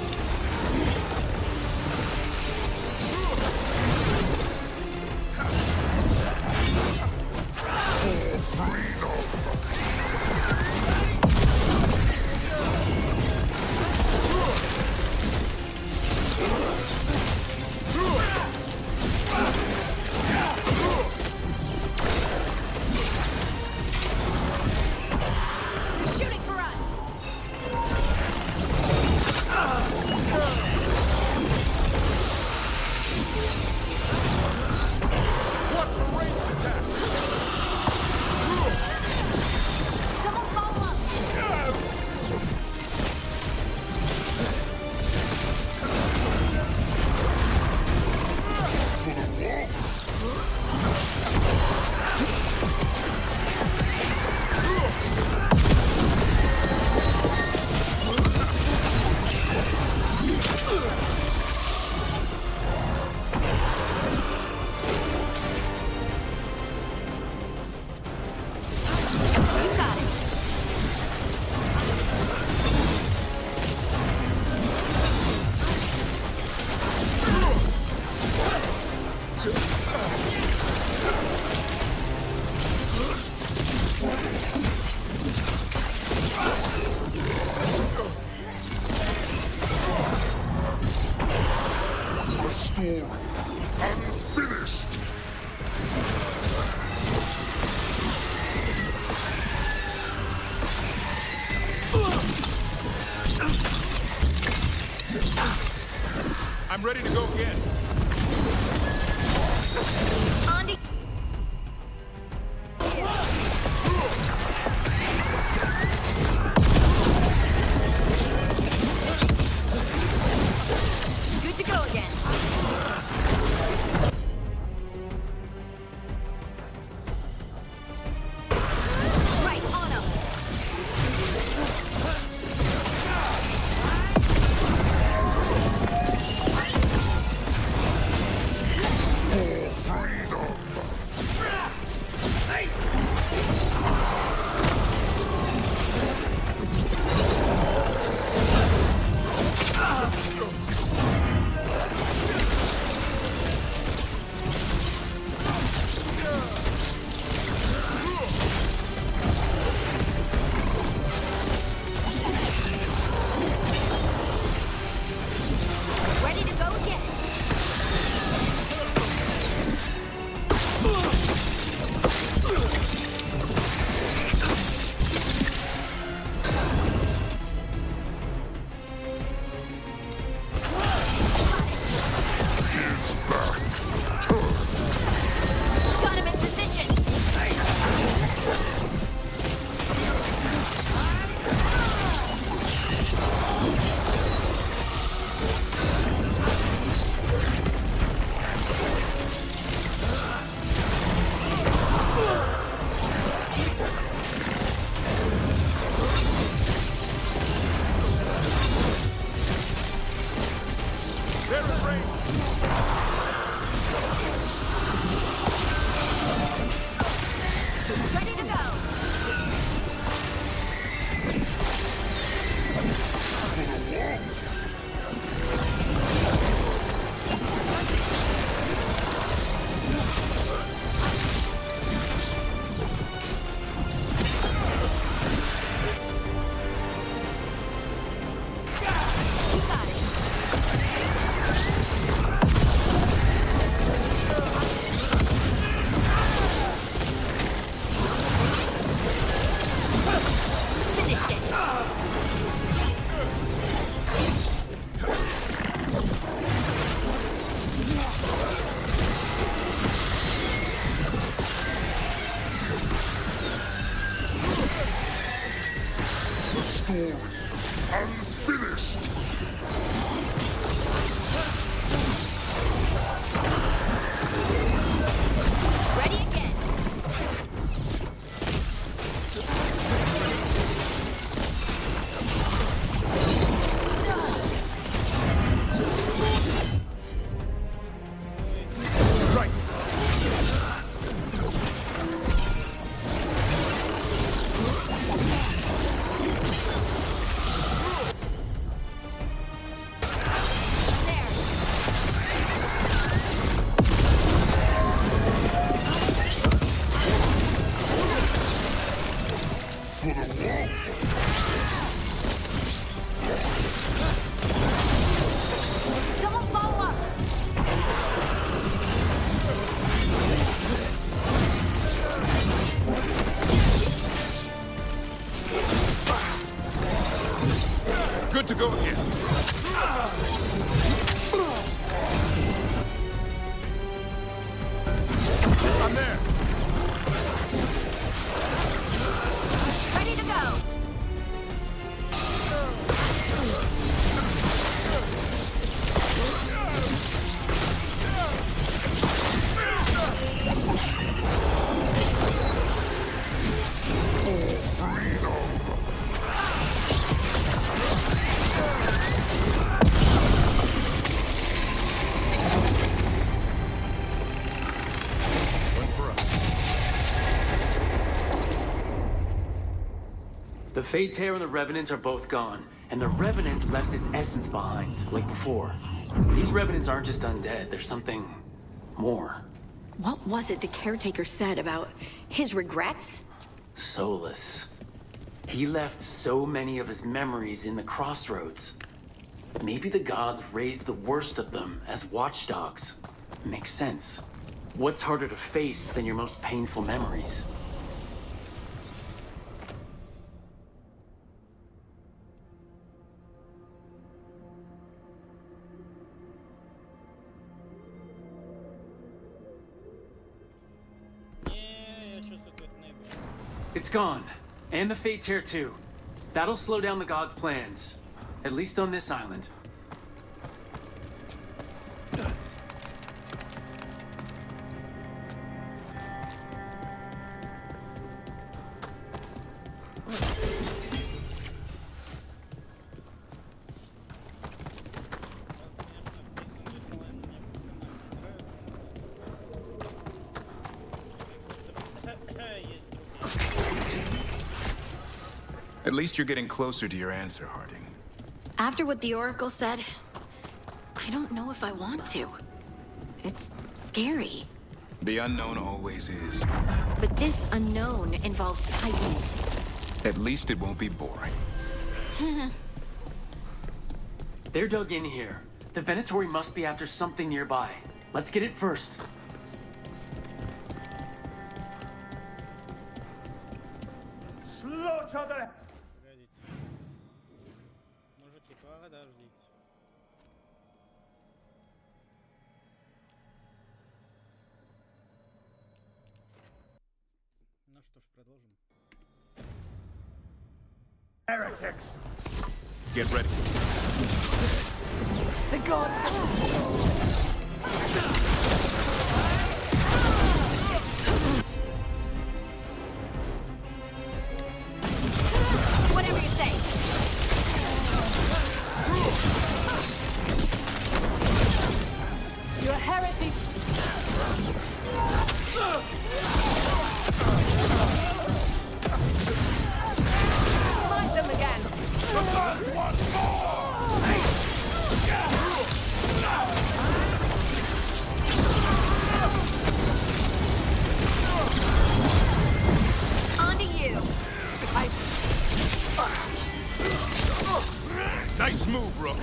story unfinished. I'm ready to go again. Andy. Good to go again. Right, on him. Ready to go again. Got him in position. They're in range. Ready to go. You got it. Finished it. The story unfinished. Ready again. Right. For the wolf. Someone follow up. Good to go again. I'm there. Ready to go. The Fade Tear and the Revenant are both gone, and the Revenant left its essence behind, like before. These Revenants aren't just undead, there's something more. What was it the caretaker said about his regrets? Solus. He left so many of his memories in the crossroads. Maybe the gods raised the worst of them as watchdogs. Makes sense. What's harder to face than your most painful memories? It's gone. And the Fate Tear too. That'll slow down the gods' plans. At least on this island. At least you're getting closer to your answer, Harding. After what the Oracle said, I don't know if I want to. It's scary. The unknown always is. But this unknown involves Titans. At least it won't be boring. They're dug in here. The Venatori must be after something nearby. Let's get it first. Slaughter them! Мужики, подождите. Ну что ж, продолжим. Heretics! Get ready. The gods! Whatever you say. You're a heresy! Find them again! Once more! On to you. Nice move, Rook.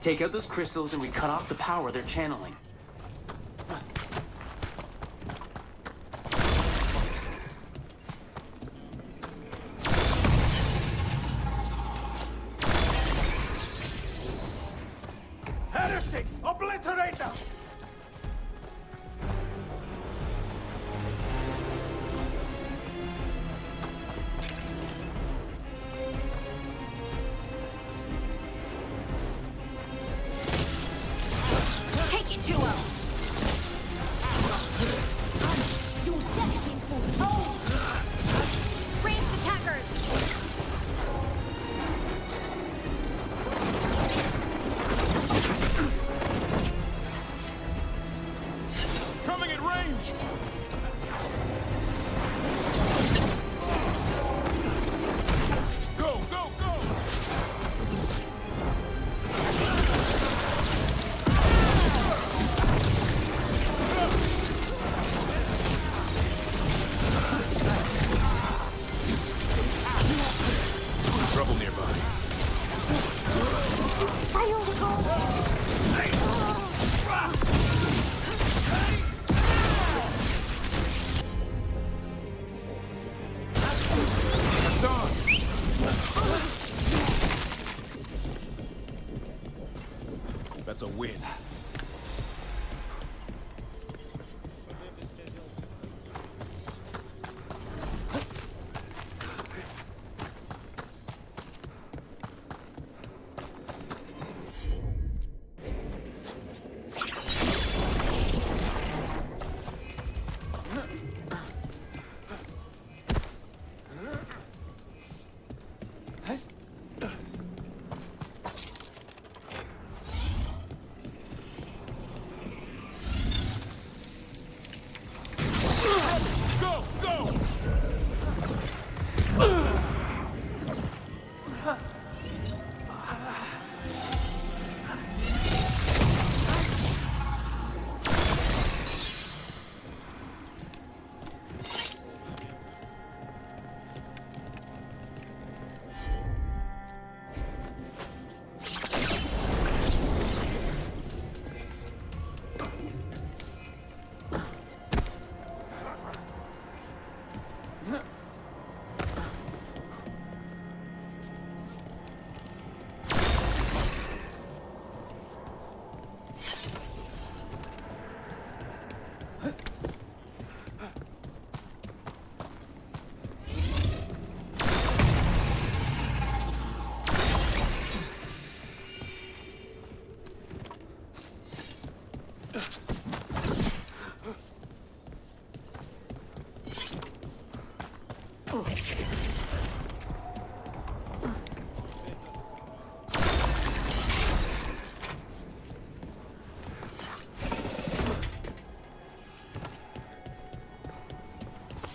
Take out those crystals and we cut off the power they're channeling. Heresy! Obliterate them! Take it to him. Ranged attackers. Coming at range! Go, go, go! Trouble nearby. Hassan! That's a win.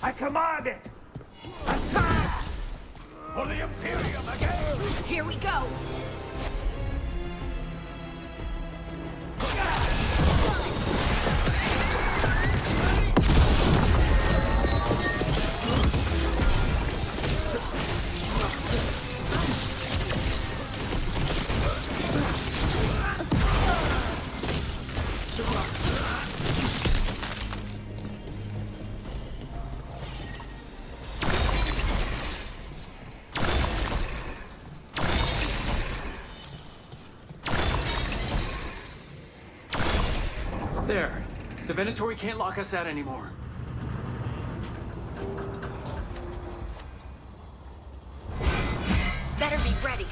I command it! Attack! For the Imperium again! Here we go! There. The Venatori can't lock us out anymore. Better be ready.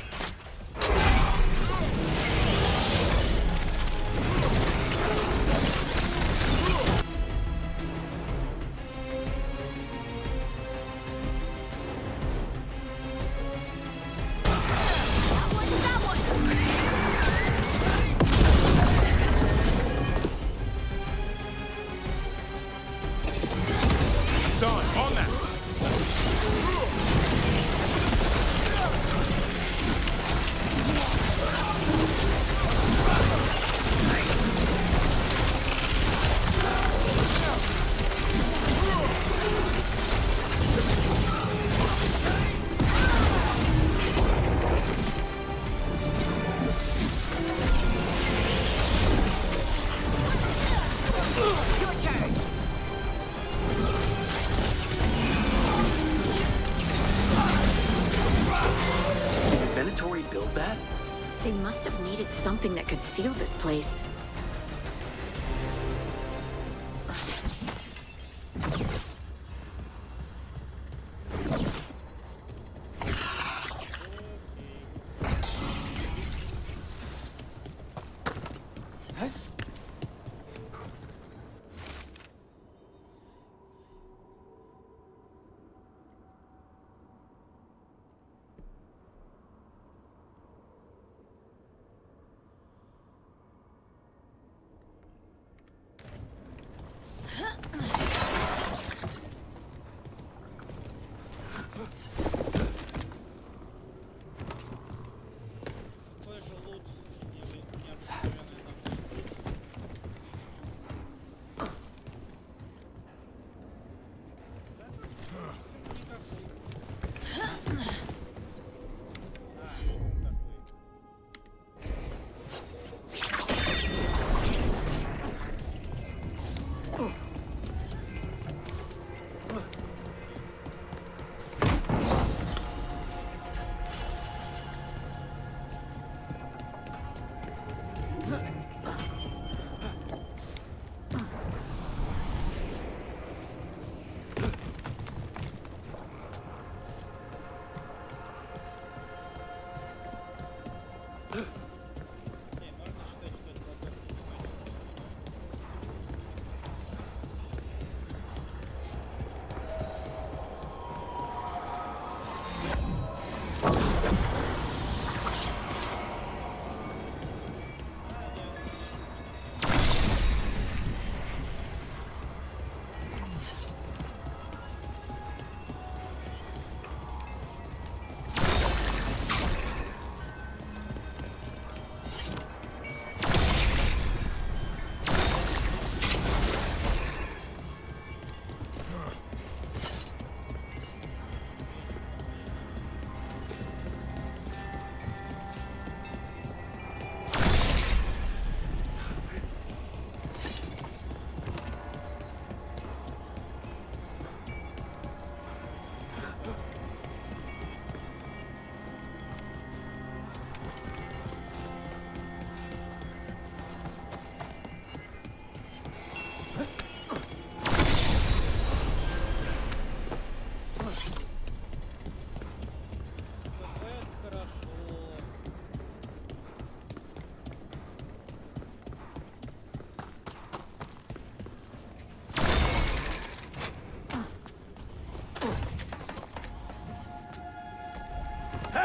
Son, on that! Your turn. Did the Venatori build that? They must have needed something that could seal this place.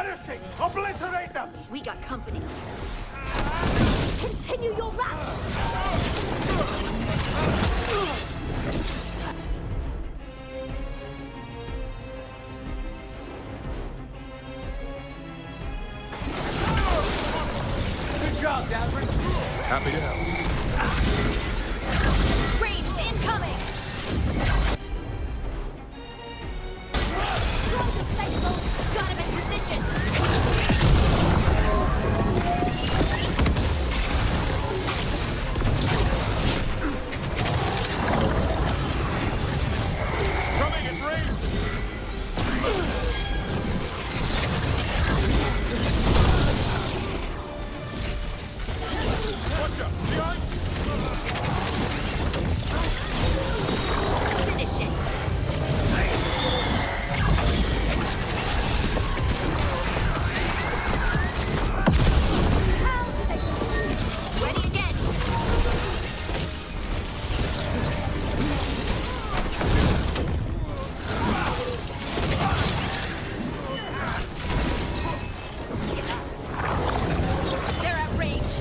Vanishing! Obliterate them! We got company. Continue your rap! Good job, Danvers. Happy to help. Ranged incoming! Got him in position! Coming in range! Watch out! Behind! Finish it! Ready again! They're at range!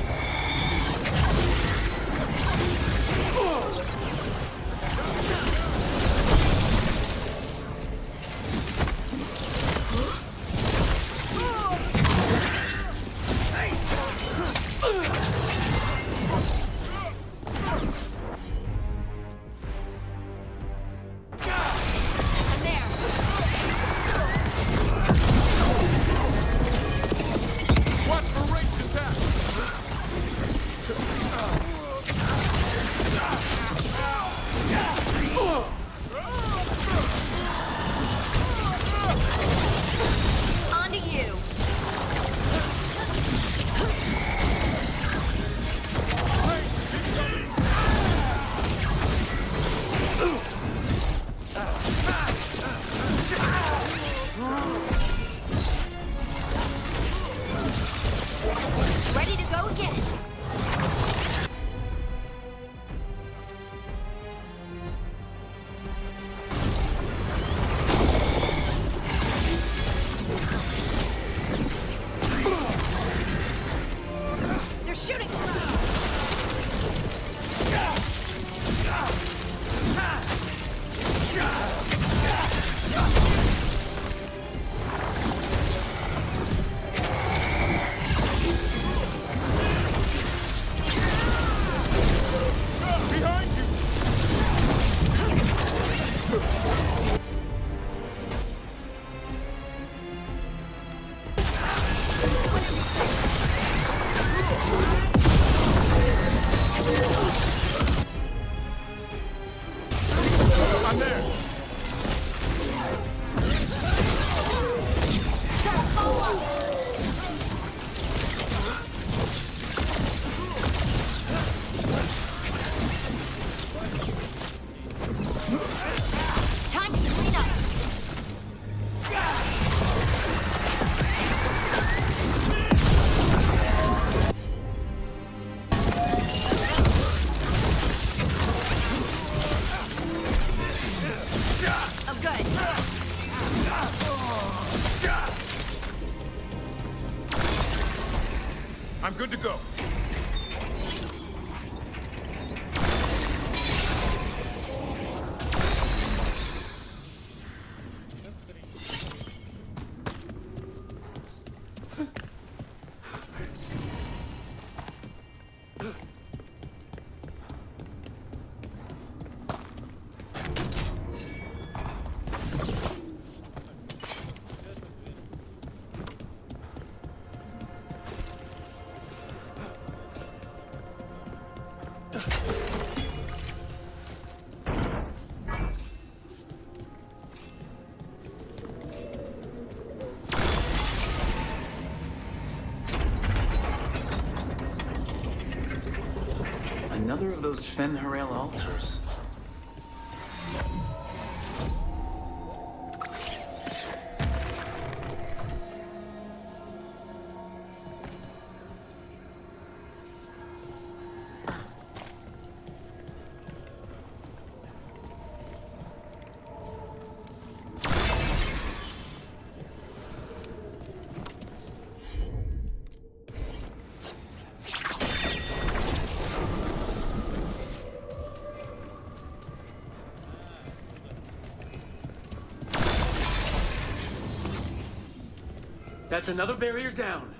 I'm there! Watch for ranged attack! On to you! Ready to go again! They're shooting! Behind you! I'm there! Time to clean up! I'm good. I'm good to go. Another of those Fen'Harel altars. That's another barrier down.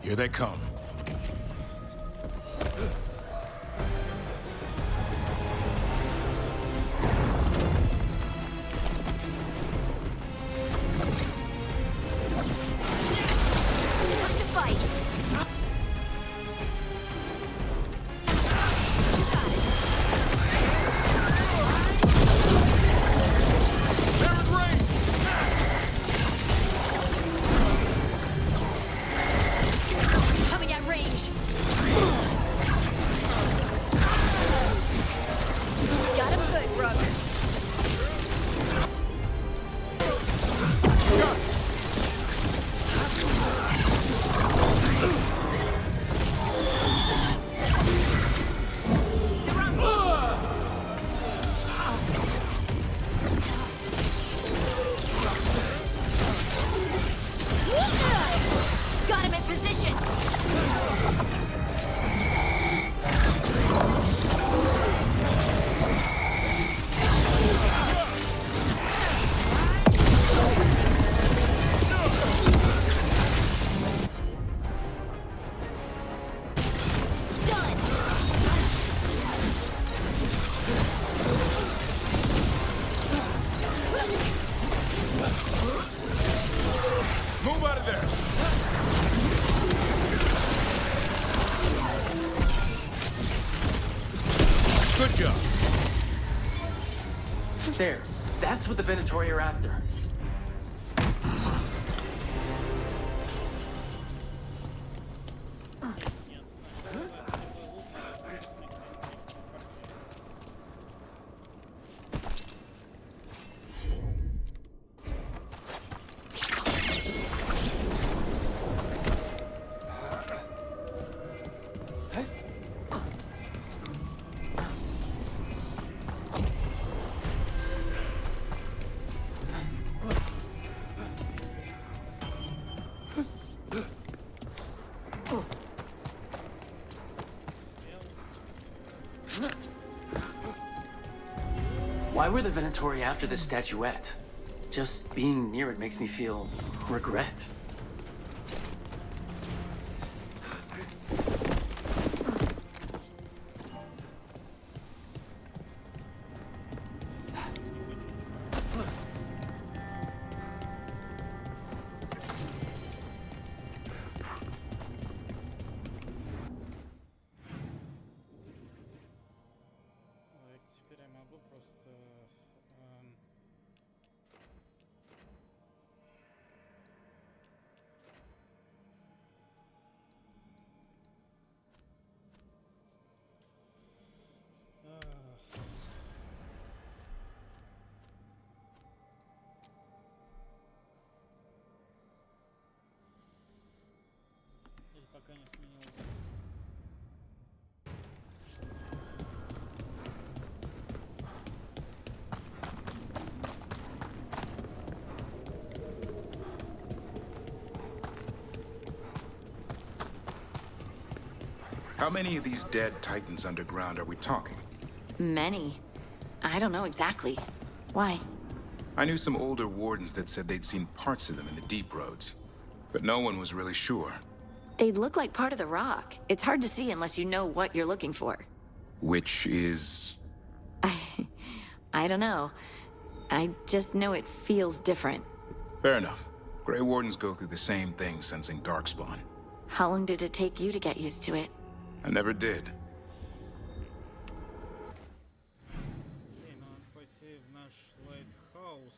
Here they come. Move out of there! Good job. There. That's what the Venatori are after. Why were the Venatori after this statuette? Just being near it makes me feel regret. Теперь я могу просто... Или пока не сменилось. How many of these dead Titans underground are we talking? Many. I don't know exactly. Why? I knew some older wardens that said they'd seen parts of them in the deep roads, but no one was really sure. They'd look like part of the rock. It's hard to see unless you know what you're looking for. Which is... I don't know. I just know it feels different. Fair enough. Grey Wardens go through the same thing sensing Darkspawn. How long did it take you to get used to it? I never did. Окей, надо пойти в наш лайтхаус.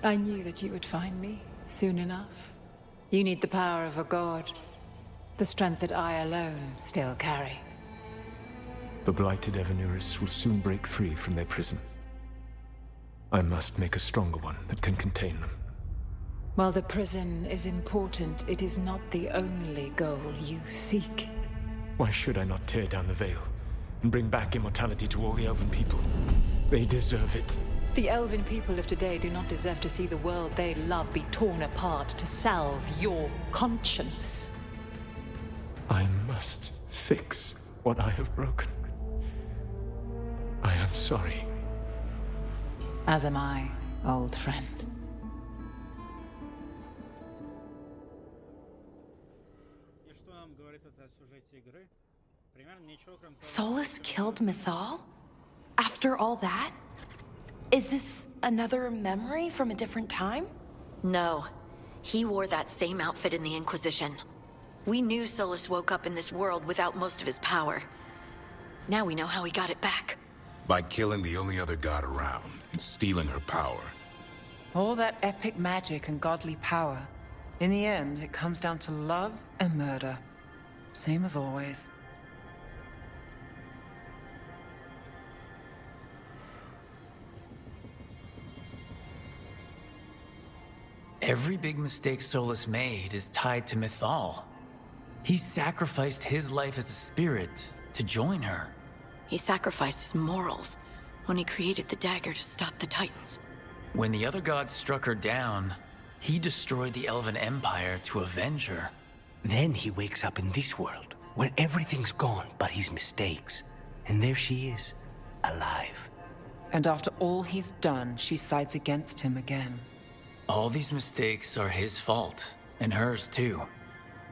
I knew that you would find me soon enough. You need the power of a god. The strength that I alone still carry. The blighted Evanuris will soon break free from their prison. I must make a stronger one that can contain them. While the prison is important, it is not the only goal you seek. Why should I not tear down the veil and bring back immortality to all the Elven people? They deserve it. The Elven people of today do not deserve to see the world they love be torn apart to salve your conscience. I must fix what I have broken. I am sorry. As am I, old friend. Solus killed Mythal? After all that? Is this another memory from a different time? No. He wore that same outfit in the Inquisition. We knew Solus woke up in this world without most of his power. Now we know how he got it back. By killing the only other god around and stealing her power. All that epic magic and godly power. In the end, it comes down to love and murder. Same as always. Every big mistake Solus made is tied to Mythal. He sacrificed his life as a spirit to join her. He sacrificed his morals when he created the dagger to stop the Titans. When the other gods struck her down, he destroyed the Elven Empire to avenge her. Then he wakes up in this world, where everything's gone but his mistakes. And there she is, alive. And after all he's done, she sides against him again. All these mistakes are his fault, and hers too.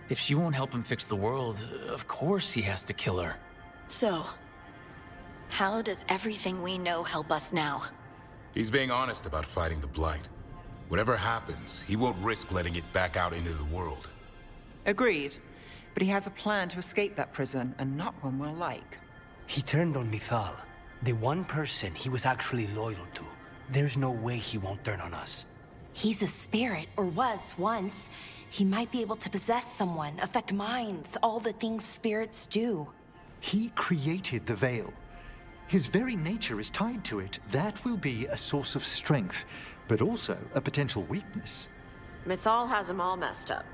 If she won't help him fix the world, of course he has to kill her. So, how does everything we know help us now? He's being honest about fighting the Blight. Whatever happens, he won't risk letting it back out into the world. Agreed. But he has a plan to escape that prison, and not one we'll like. He turned on Mythal, the one person he was actually loyal to. There's no way he won't turn on us. He's a spirit, or was once. He might be able to possess someone, affect minds, all the things spirits do. He created the veil. His very nature is tied to it. That will be a source of strength, but also a potential weakness. Mythal has him all messed up.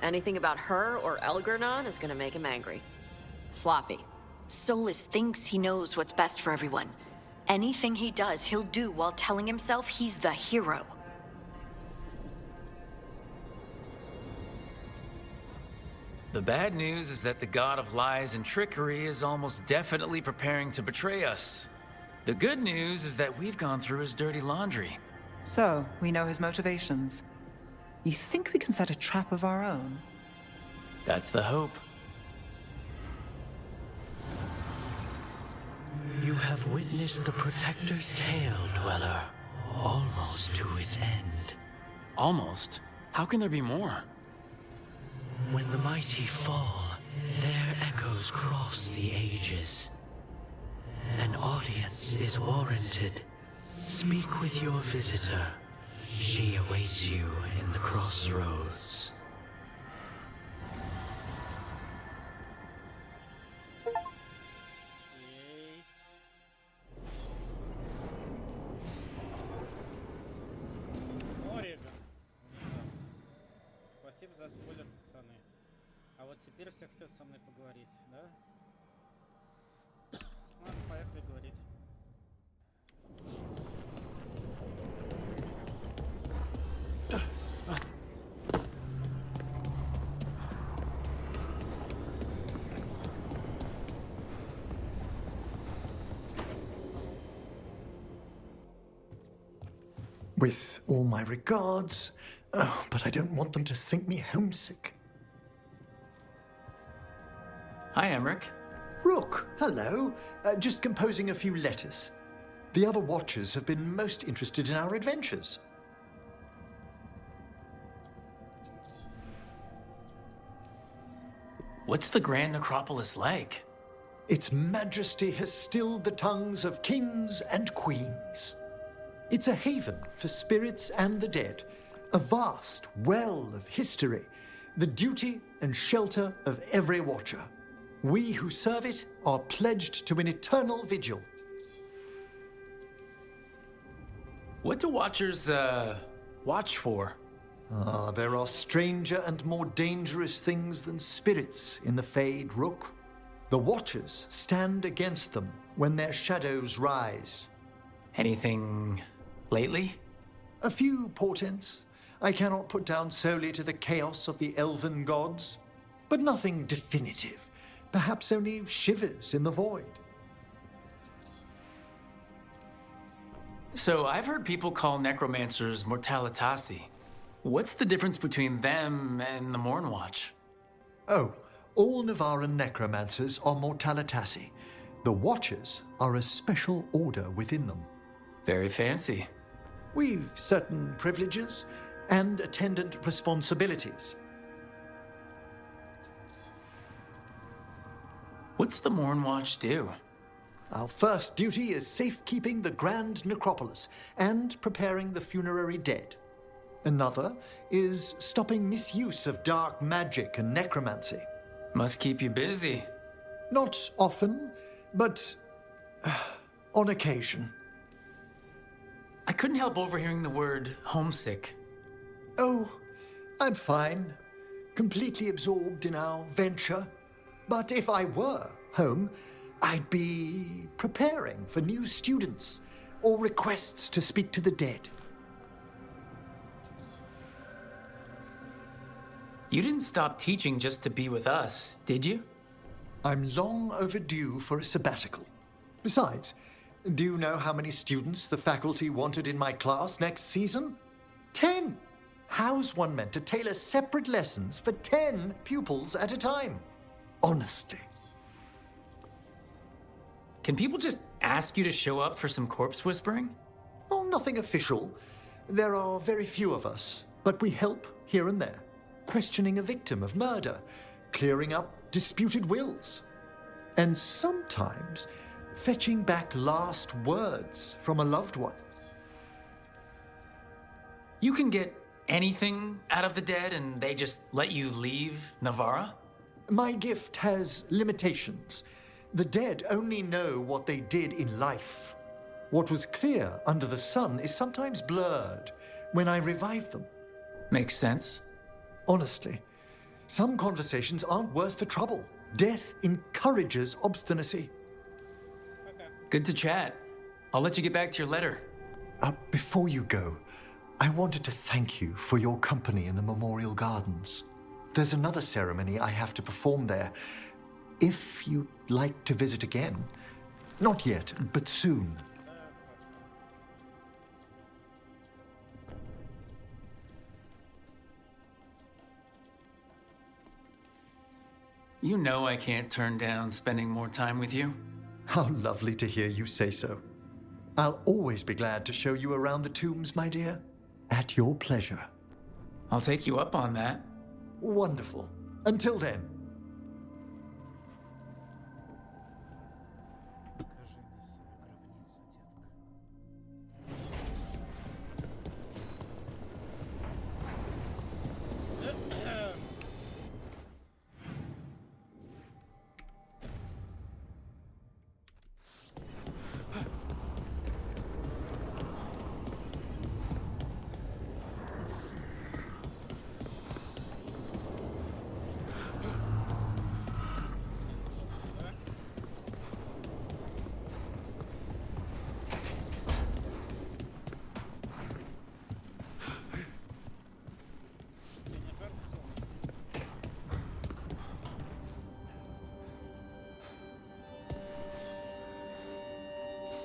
Anything about her or Elgernon is gonna make him angry. Sloppy. Solus thinks he knows what's best for everyone. Anything he does, he'll do while telling himself he's the hero. The bad news is that the god of lies and trickery is almost definitely preparing to betray us. The good news is that we've gone through his dirty laundry. So, we know his motivations. You think we can set a trap of our own? That's the hope. You have witnessed the Protector's tale, Dweller. Almost to its end. Almost? How can there be more? When the mighty fall, their echoes cross the ages. An audience is warranted. Speak with your visitor. She awaits you in the crossroads. Спасибо за спойлер, пацаны. А вот теперь все хотят со мной поговорить, да? Ладно, поехали говорить. With all my regards. Oh, but I don't want them to think me homesick. Hi, Emmerich. Rook, hello. Just composing a few letters. The other Watchers have been most interested in our adventures. What's the Grand Necropolis like? Its majesty has stilled the tongues of kings and queens. It's a haven for spirits and the dead, a vast well of history, the duty and shelter of every watcher. We who serve it are pledged to an eternal vigil. What do watchers, watch for? There are stranger and more dangerous things than spirits in the Fade, Rook. The Watchers stand against them when their shadows rise. Anything lately? A few portents I cannot put down solely to the chaos of the elven gods, but nothing definitive. Perhaps only shivers in the void. So I've heard people call necromancers mortalitasi. What's the difference between them and the Mornwatch? Oh, all Navaran necromancers are mortalitasi. The Watchers are a special order within them. Very fancy. We've certain privileges and attendant responsibilities. What's the Mornwatch do? Our first duty is safekeeping the Grand Necropolis and preparing the funerary dead. Another is stopping misuse of dark magic and necromancy. Must keep you busy. Not often, but on occasion. I couldn't help overhearing the word homesick. Oh, I'm fine. Completely absorbed in our venture. But if I were home, I'd be preparing for new students or requests to speak to the dead. You didn't stop teaching just to be with us, did you? I'm long overdue for a sabbatical. Besides, do you know how many students the faculty wanted in my class next season? 10! How's one meant to tailor separate lessons for 10 pupils at a time? Honestly. Can people just ask you to show up for some corpse whispering? Oh, nothing official. There are very few of us, but we help here and there. Questioning a victim of murder, clearing up disputed wills, and sometimes fetching back last words from a loved one. You can get anything out of the dead and they just let you leave Navara? My gift has limitations. The dead only know what they did in life. What was clear under the sun is sometimes blurred when I revive them. Makes sense. Honestly, some conversations aren't worth the trouble. Death encourages obstinacy. Good to chat. I'll let you get back to your letter. Before you go, I wanted to thank you for your company in the Memorial Gardens. There's another ceremony I have to perform there. If you'd like to visit again. Not yet, but soon. You know I can't turn down spending more time with you. How lovely to hear you say so. I'll always be glad to show you around the tombs, my dear. At your pleasure. I'll take you up on that. Wonderful. Until then.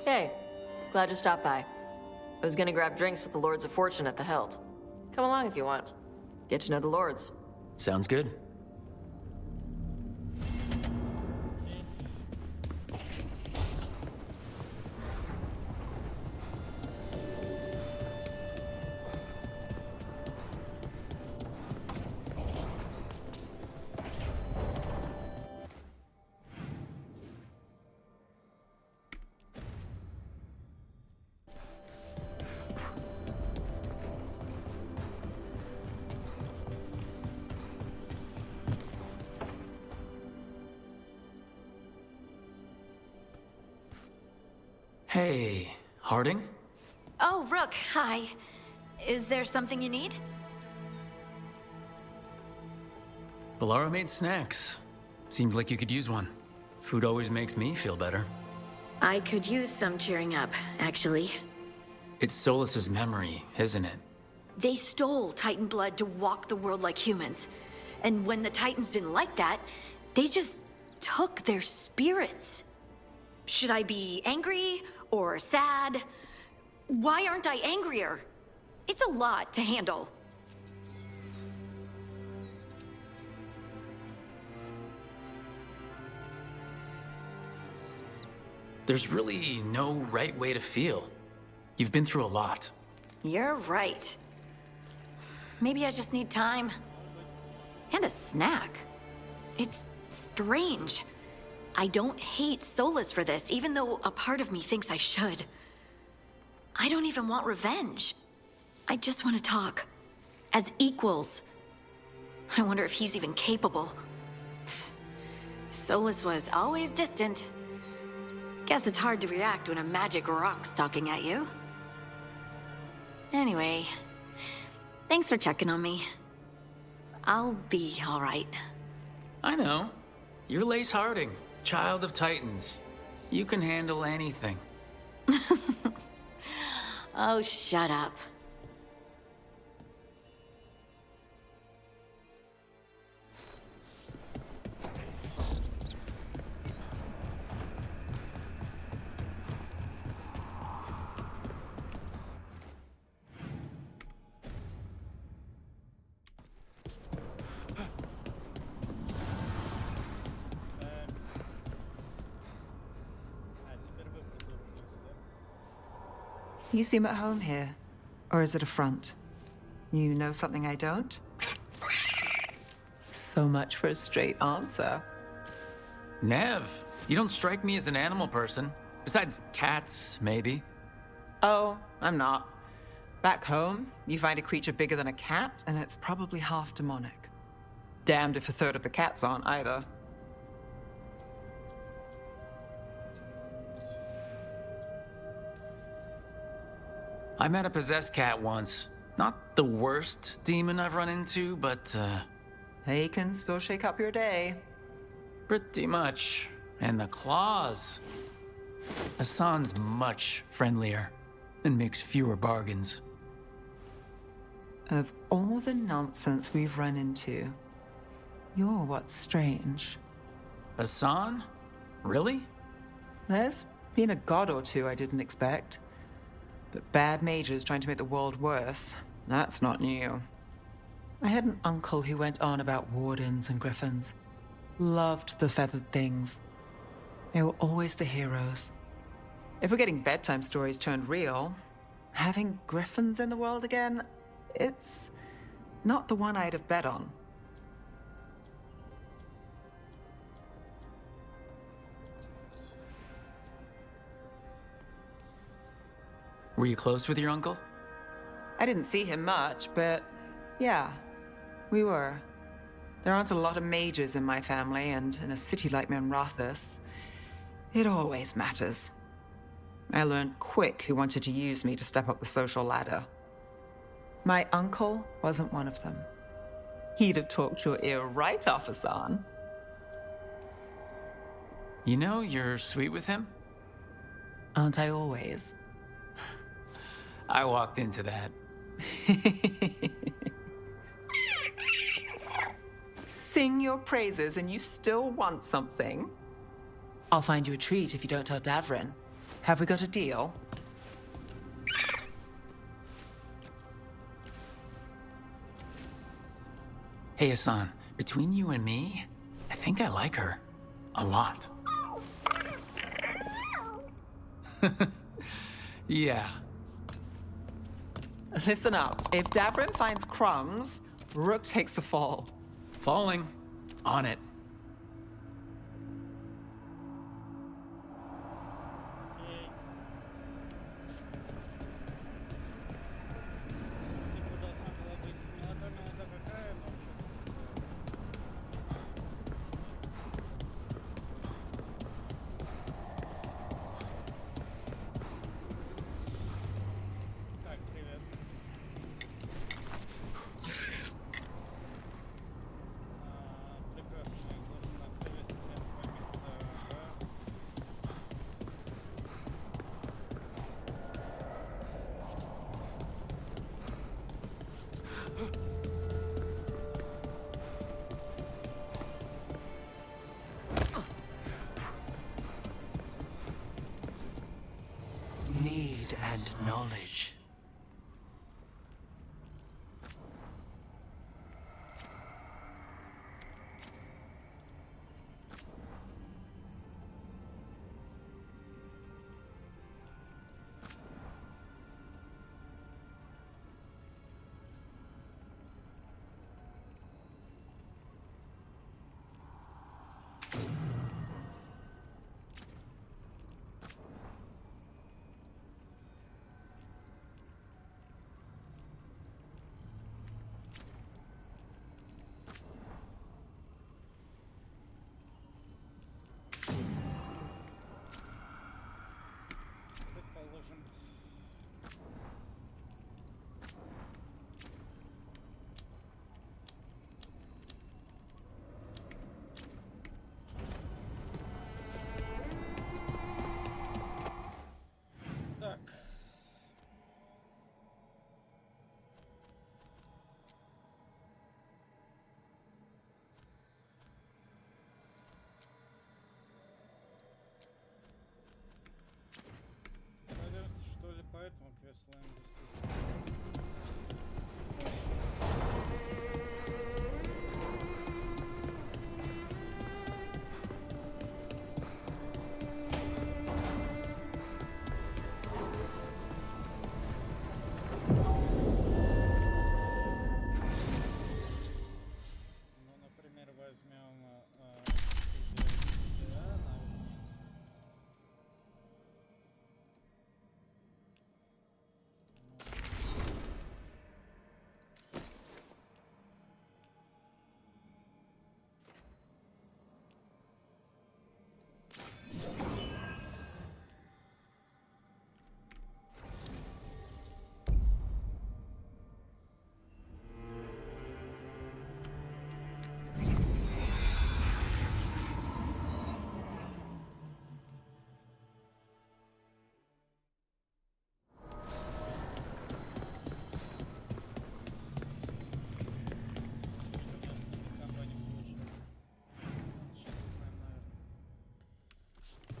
Hey, glad you stopped by. I was gonna grab drinks with the Lords of Fortune at the Hilt. Come along if you want. Get to know the Lords. Sounds good. Hey, Harding? Oh, Rook, hi. Is there something you need? Balara made snacks. Seems like you could use one. Food always makes me feel better. I could use some cheering up, actually. It's Solus's memory, isn't it? They stole Titan blood to walk the world like humans. And when the Titans didn't like that, they just took their spirits. Should I be angry or sad? Why aren't I angrier? It's a lot to handle. There's really no right way to feel. You've been through a lot. You're right. Maybe I just need time. And a snack. It's strange. I don't hate Solus for this, even though a part of me thinks I should. I don't even want revenge. I just want to talk. As equals. I wonder if he's even capable. Solus was always distant. Guess it's hard to react when a magic rock's talking at you. Anyway, thanks for checking on me. I'll be all right. I know. You're Lace Harding, child of Titans. You can handle anything. Oh, shut up. You seem at home here. Or is it a front? You know something I don't? So much for a straight answer. Nev, you don't strike me as an animal person. Besides cats, maybe. Oh, I'm not. Back home, you find a creature bigger than a cat, and it's probably half demonic. Damned if a third of the cats aren't either. I met a possessed cat once. Not the worst demon I've run into, but, He can still shake up your day. pretty much. And the claws. Hassan's much friendlier and makes fewer bargains. Of all the nonsense we've run into, you're what's strange. Hassan? Really? There's been a god or two I didn't expect. But bad mages trying to make the world worse, that's not new. I had an uncle who went on about wardens and griffins. Loved the feathered things. They were always the heroes. If we're getting bedtime stories turned real, having griffins in the world again, it's not the one I'd have bet on. Were you close with your uncle? I didn't see him much, but yeah, we were. There aren't a lot of mages in my family, and in a city like Menrathis, it always matters. I learned quick who wanted to use me to step up the social ladder. My uncle wasn't one of them. He'd have talked your ear right off, Hassan. You know, you're sweet with him? Aren't I always? I walked into that. Sing your praises and you still want something? I'll find you a treat if you don't tell Davrin. Have we got a deal? Hey, Hassan, between you and me, I think I like her. A lot. Yeah. Listen up. If Davrin finds crumbs, Rook takes the fall. Falling. On it. Need and knowledge. Предположим. Так. Наверное, что ли, поэтому квестлайн действительно. Ну, например, возьмем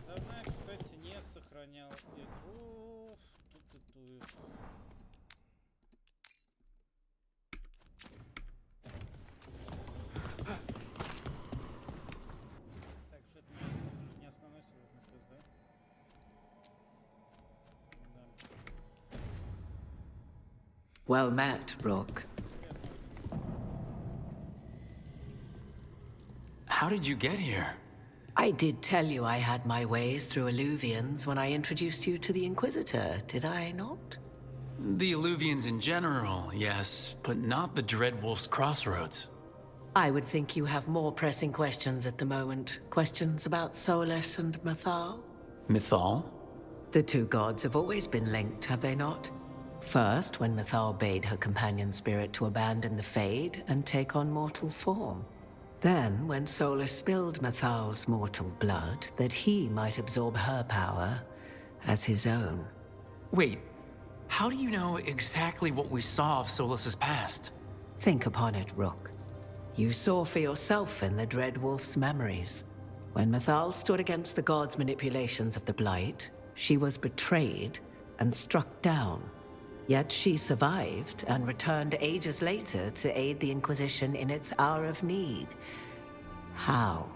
давно я, кстати, не сохранял игру. Тут. Так, что это не основной сюжетный квест, да? Да. Well met, Rook. How did you get here? I did tell you I had my ways through Illuvians when I introduced you to the Inquisitor, did I not? The Illuvians in general, yes, but not the Dreadwolf's Crossroads. I would think you have more pressing questions at the moment. Questions about Solus and Mythal? Mythal? The two gods have always been linked, have they not? First, when Mythal bade her companion spirit to abandon the Fade and take on mortal form. Then, when Solus spilled Mythal's mortal blood, that he might absorb her power as his own. Wait, how do you know exactly what we saw of Solus's past? Think upon it, Rook. You saw for yourself in the Dreadwolf's memories. When Mythal stood against the gods' manipulations of the Blight, she was betrayed and struck down. Yet she survived and returned ages later to aid the Inquisition in its hour of need. How?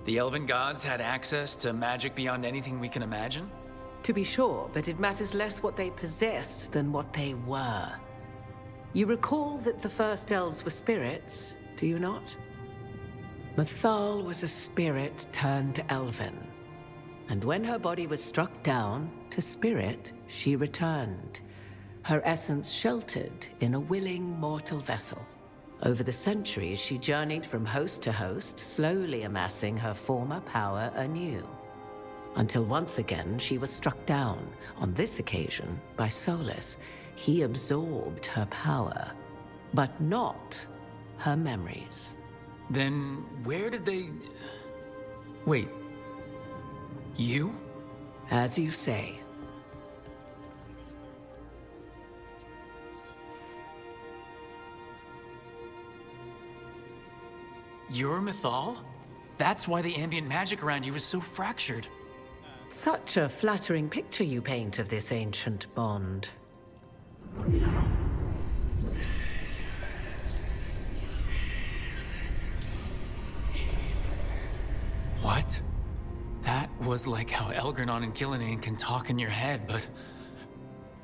The Elven gods had access to magic beyond anything we can imagine? To be sure, but it matters less what they possessed than what they were. You recall that the first elves were spirits, do you not? Mythal was a spirit turned elven. And when her body was struck down, to spirit, she returned. Her essence sheltered in a willing mortal vessel. Over the centuries, she journeyed from host to host, slowly amassing her former power anew. Until once again, she was struck down, on this occasion, by Solus. He absorbed her power, but not her memories. Then where did they... Wait. You? As you say. You're Mythal? That's why the ambient magic around you is so fractured. Such a flattering picture you paint of this ancient bond. What? That was like how Elgranon and Gillenane can talk in your head, but...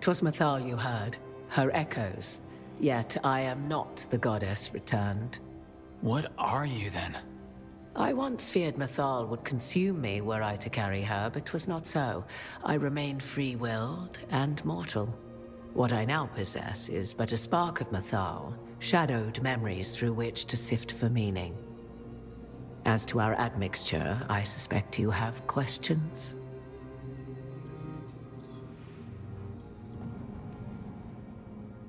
'Twas Mythal you heard, her echoes. Yet I am not the goddess returned. What are you then? I once feared Mythal would consume me were I to carry her, but 'twas not so. I remain free-willed and mortal. What I now possess is but a spark of Mythal, shadowed memories through which to sift for meaning. As to our admixture, I suspect you have questions.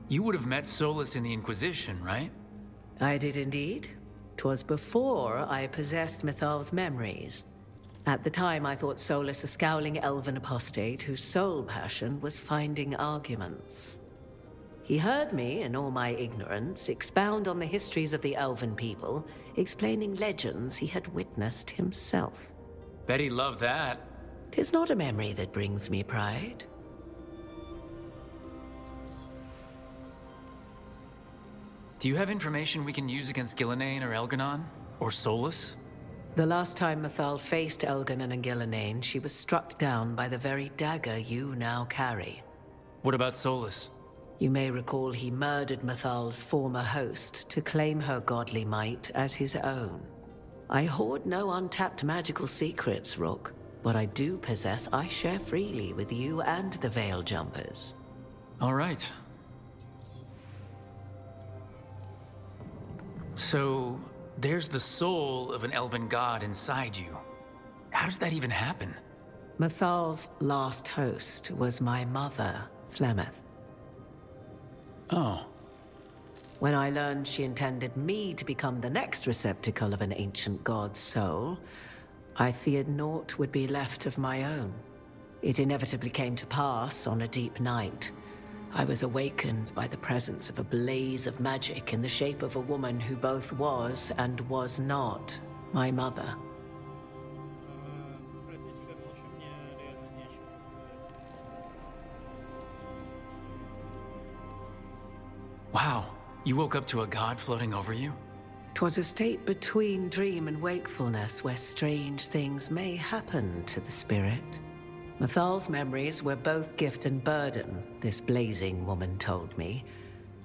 You would have met Solus in the Inquisition, right? I did indeed. 'Twas before I possessed Mythal's memories. At the time, I thought Solus a scowling elven apostate whose sole passion was finding arguments. He heard me, in all my ignorance, expound on the histories of the elven people, explaining legends he had witnessed himself. Bet he loved that. 'Tis not a memory that brings me pride. Do you have information we can use against Gillenane or Elgranon? Or Solus? The last time Mythal faced Elganon and Gillenane, she was struck down by the very dagger you now carry. What about Solus? You may recall he murdered Mythal's former host to claim her godly might as his own. I hoard no untapped magical secrets, Rook. What I do possess, I share freely with you and the Veil Jumpers. All right. So, there's the soul of an elven god inside you. How does that even happen? Mythal's last host was my mother, Flemeth. Oh. When I learned she intended me to become the next receptacle of an ancient god's soul, I feared naught would be left of my own. It inevitably came to pass on a deep night. I was awakened by the presence of a blaze of magic in the shape of a woman who both was and was not my mother. Wow, you woke up to a god floating over you? 'Twas a state between dream and wakefulness where strange things may happen to the spirit. Mythal's memories were both gift and burden, this blazing woman told me,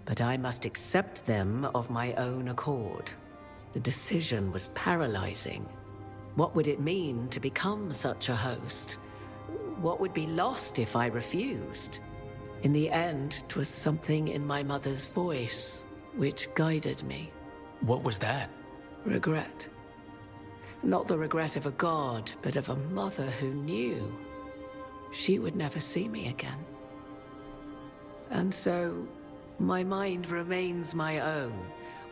but I must accept them of my own accord. The decision was paralyzing. What would it mean to become such a host? What would be lost if I refused? In the end, 'twas something in my mother's voice which guided me. What was that? Regret. Not the regret of a god, but of a mother who knew she would never see me again. And so, my mind remains my own.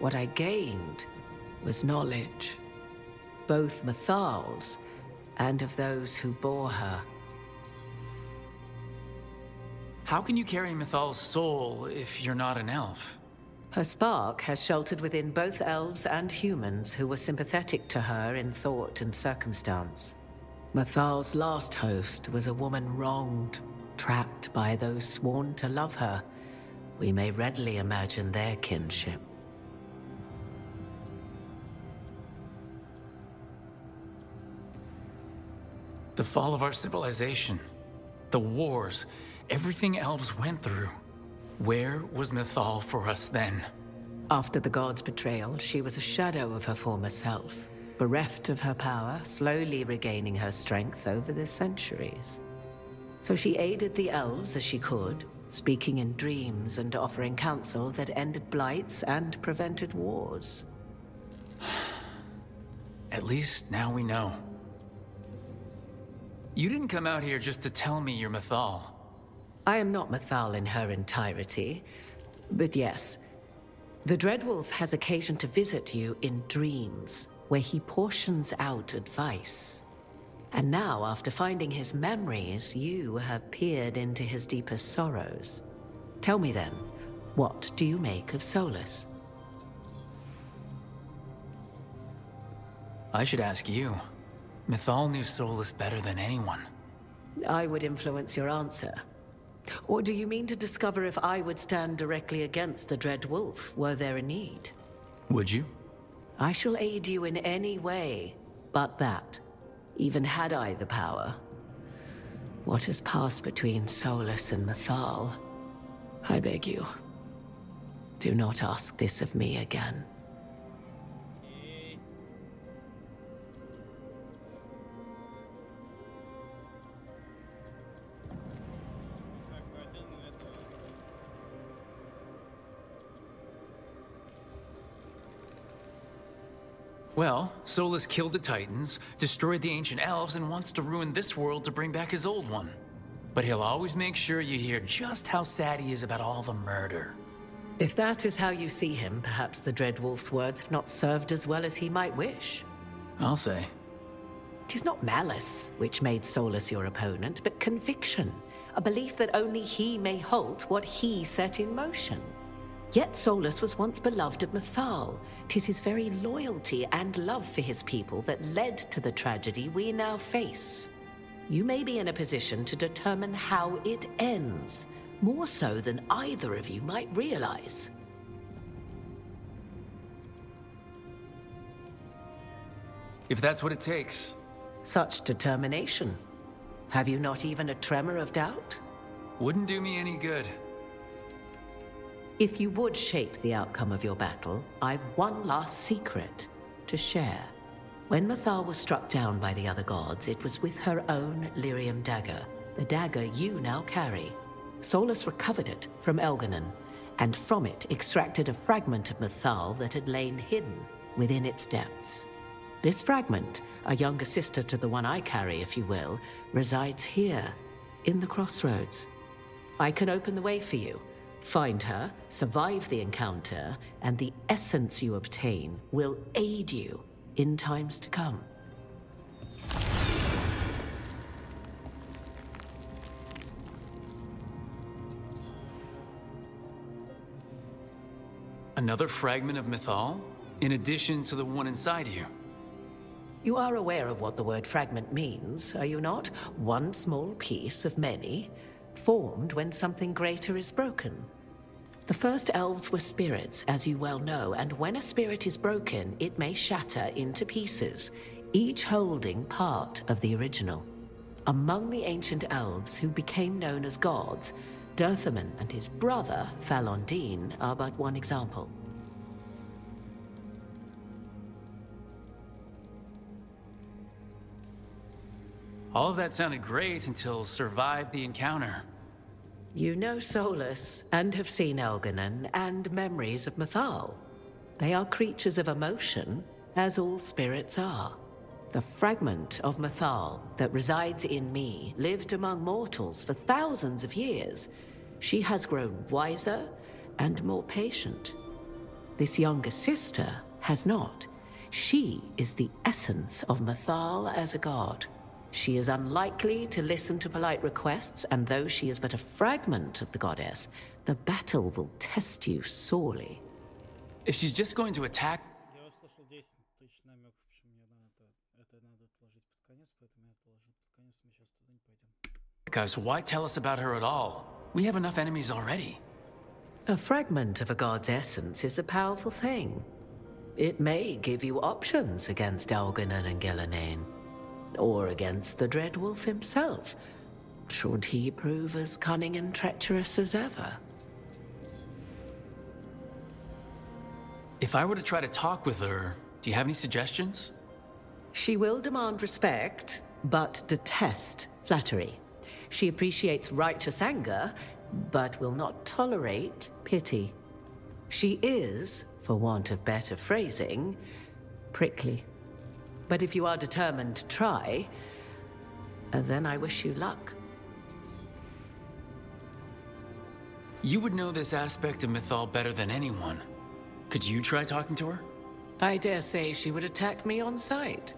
What I gained was knowledge, both Mythal's and of those who bore her. How can you carry Mythal's soul if you're not an elf? Her spark has sheltered within both elves and humans who were sympathetic to her in thought and circumstance. Mythal's last host was a woman wronged, trapped by those sworn to love her. We may readily imagine their kinship. The fall of our civilization, the wars, everything elves went through. Where was Mythal for us then? After the god's betrayal, she was a shadow of her former self, bereft of her power, slowly regaining her strength over the centuries. So she aided the elves as she could, speaking in dreams and offering counsel that ended blights and prevented wars. At least now we know. You didn't come out here just to tell me you're Mythal. I am not Mythal in her entirety, but yes, the Dreadwolf has occasion to visit you in dreams, where he portions out advice. And now, after finding his memories, you have peered into his deepest sorrows. Tell me then, what do you make of Solus? I should ask you. Mythal knew Solus better than anyone. I would influence your answer. Or do you mean to discover if I would stand directly against the Dread Wolf were there a need? Would you? I shall aid you in any way but that, even had I the power. What has passed between Solus and Mythal, I beg you, do not ask this of me again. Well, Solus killed the Titans, destroyed the ancient elves, and wants to ruin this world to bring back his old one. But he'll always make sure you hear just how sad he is about all the murder. If that is how you see him, perhaps the Dread Wolf's words have not served as well as he might wish. I'll say. 'Tis not malice which made Solus your opponent, but conviction, a belief that only he may halt what he set in motion. Yet Solus was once beloved of Mythal. 'Tis his very loyalty and love for his people that led to the tragedy we now face. You may be in a position to determine how it ends, more so than either of you might realize. If that's what it takes. Such determination. Have you not even a tremor of doubt? Wouldn't do me any good. If you would shape the outcome of your battle, I've one last secret to share. When Mythal was struck down by the other gods, it was with her own lyrium dagger, the dagger you now carry. Solus recovered it from Elganon, and from it extracted a fragment of Mythal that had lain hidden within its depths. This fragment, a younger sister to the one I carry, if you will, resides here, in the crossroads. I can open the way for you. Find her, survive the encounter, and the essence you obtain will aid you in times to come. Another fragment of Mythal? In addition to the one inside you? You are aware of what the word fragment means, are you not? One small piece of many, formed when something greater is broken. The first elves were spirits, as you well know, and when a spirit is broken, it may shatter into pieces, each holding part of the original. Among the ancient elves who became known as gods, Dirthaman and his brother, Falondine, are but one example. All of that sounded great until survived the encounter. You know Solus, and have seen Elganon, and memories of Mythal. They are creatures of emotion, as all spirits are. The fragment of Mythal that resides in me lived among mortals for thousands of years. She has grown wiser and more patient. This younger sister has not. She is the essence of Mythal as a god. She is unlikely to listen to polite requests, and though she is but a fragment of the goddess, the battle will test you sorely. If she's just going to attack... Guys, why tell us about her at all? We have enough enemies already. A fragment of a god's essence is a powerful thing. It may give you options against Elganon and Gillenane. Or against the Dread Wolf himself, should he prove as cunning and treacherous as ever. If I were to try to talk with her, do you have any suggestions? She will demand respect, but detest flattery. She appreciates righteous anger, but will not tolerate pity. She is, for want of better phrasing, prickly. But if you are determined to try, then I wish you luck. You would know this aspect of Mythal better than anyone. Could you try talking to her? I dare say she would attack me on sight.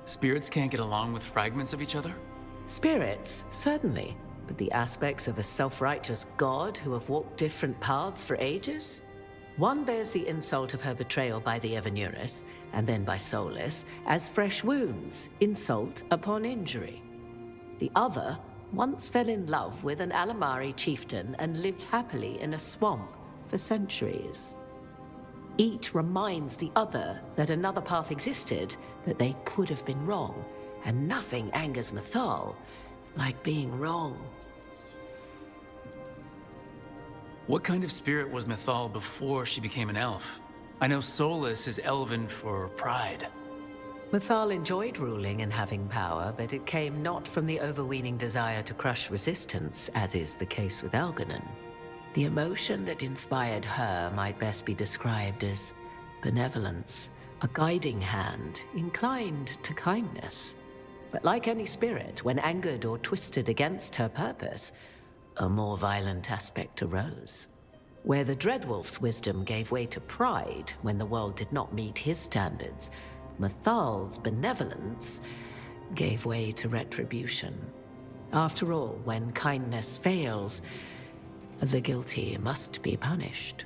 Spirits can't get along with fragments of each other? Spirits, certainly. But the aspects of a self-righteous god who have walked different paths for ages? One bears the insult of her betrayal by the Evanuris, and then by Solus, as fresh wounds, insult upon injury. The other once fell in love with an Alamari chieftain and lived happily in a swamp for centuries. Each reminds the other that another path existed, that they could have been wrong, and nothing angers Mythal like being wrong. What kind of spirit was Mythal before she became an elf? I know Solus is elven for pride. Mythal enjoyed ruling and having power, but it came not from the overweening desire to crush resistance, as is the case with Elganon. The emotion that inspired her might best be described as benevolence, a guiding hand, inclined to kindness. But like any spirit, when angered or twisted against her purpose, a more violent aspect arose. Where the Dreadwolf's wisdom gave way to pride when the world did not meet his standards, Mythal's benevolence gave way to retribution. After all, when kindness fails, the guilty must be punished.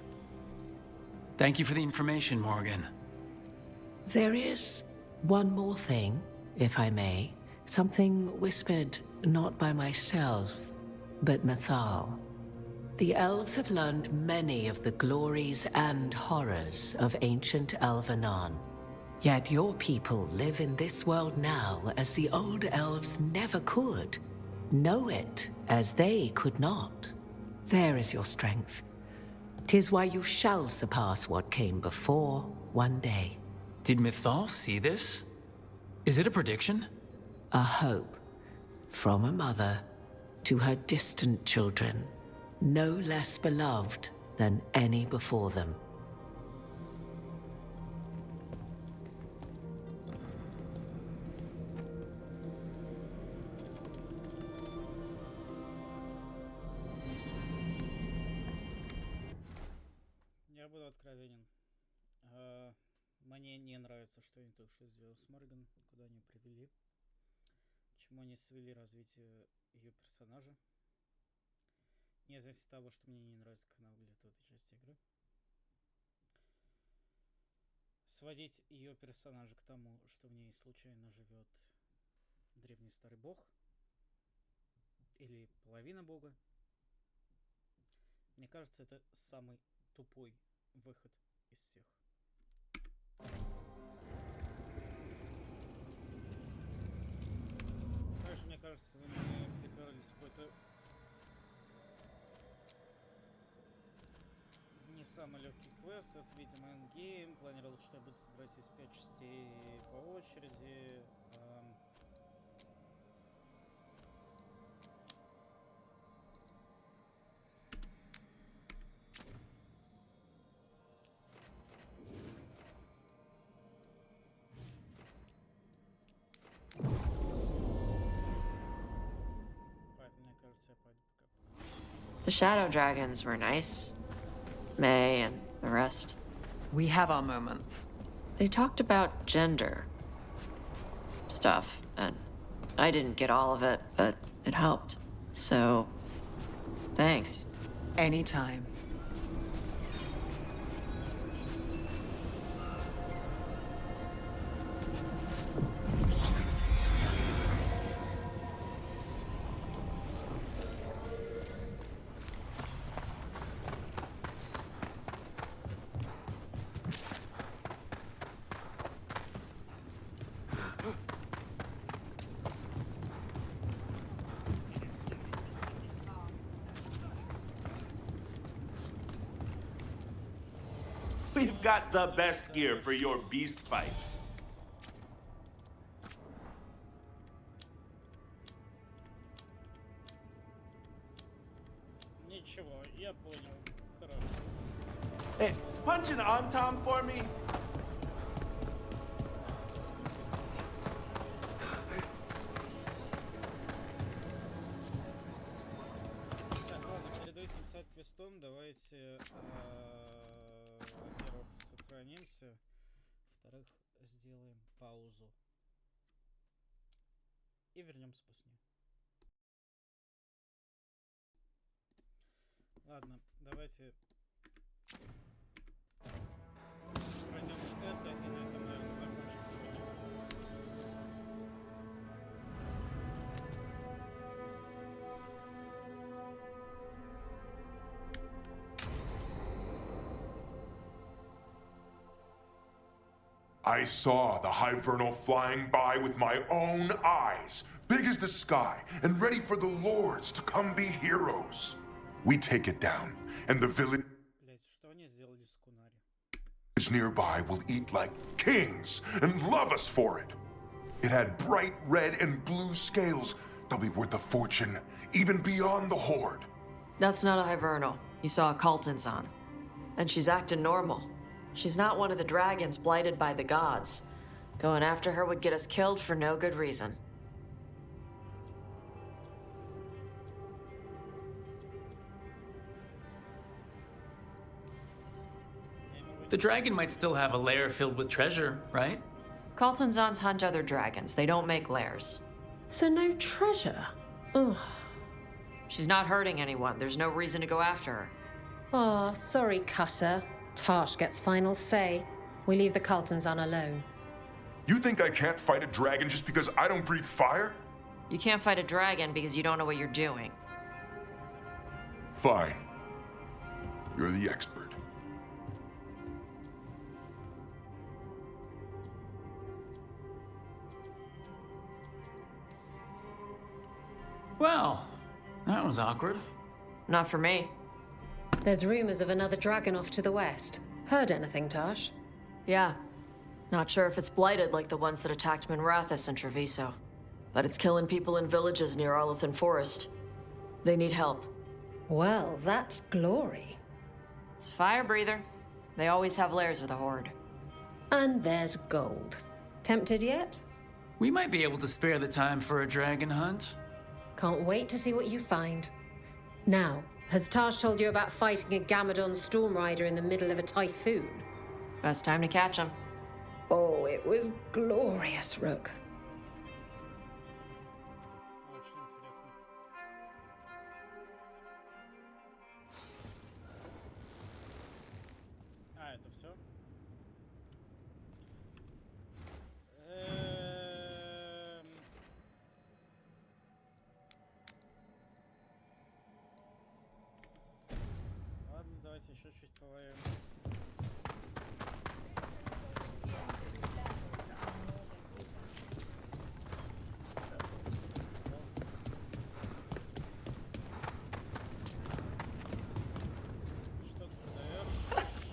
Thank you for the information, Morgan. There is one more thing, if I may. Something whispered not by myself, but Mythal. The elves have learned many of the glories and horrors of ancient Elvenon. Yet your people live in this world now as the old elves never could. Know it as they could not. There is your strength. 'Tis why you shall surpass what came before one day. Did Mythal see this? Is it a prediction? A hope from a mother to her distant children, no less beloved than any before them. Я буду откровенен. Мне не нравится, что они только что сделали с Морган, куда они привели, чему они свели развитие ее персонажа. Не зависит от того, что мне не нравится, как она выглядит в этой части игры. Сводить ее персонажа к тому, что в ней случайно живет древний старый бог или половина бога, мне кажется, это самый тупой выход из всех. Также, мне кажется, мы приперлись в какой-то не самый легкий квест. Это, видимо, эндгейм. Планировал, что я буду собирать из 5 частей по очереди. The Shadow Dragons were nice. May and the rest. We have our moments. They talked about gender stuff, and I didn't get all of it, but it helped. So, thanks. Anytime. We've got the best gear for your beast fights. Ничего, я понял. Хорошо. Hey, punch an on-tom for me. Так, ладно, перед этим сайд-квестом давайте, во-первых, сохранимся, во-вторых, сделаем паузу и вернемся после нее. Ладно, давайте I saw the Hivernal flying by with my own eyes, big as the sky, and ready for the lords to come be heroes. We take it down, and the village nearby will eat like kings and love us for it. It had bright red and blue scales. They'll be worth a fortune, even beyond the Horde. That's not a Hivernal. You saw a Calton's on. And she's acting normal. She's not one of the dragons blighted by the gods. Going after her would get us killed for no good reason. The dragon might still have a lair filled with treasure, right? Caltonzons hunt other dragons. They don't make lairs. So no treasure? Ugh. She's not hurting anyone. There's no reason to go after her. Oh, sorry, Cutter. Tarsh gets final say. We leave the Caltonzon alone. You think I can't fight a dragon just because I don't breathe fire? You can't fight a dragon because you don't know what you're doing. Fine. You're the expert. Well, that was awkward. Not for me. There's rumors of another dragon off to the west. Heard anything, Tarsh? Yeah. Not sure if it's blighted like the ones that attacked Minrathous and Treviso. But it's killing people in villages near Arlethan Forest. They need help. Well, that's glory. It's fire breather. They always have lairs with a horde. And there's gold. Tempted yet? We might be able to spare the time for a dragon hunt. Can't wait to see what you find. Now, has Tarsh told you about fighting a Gamadon Storm Rider in the middle of a typhoon? Best time to catch him. Oh, it was glorious, Rook. Это все? Ладно, давайте еще чуть повоюем.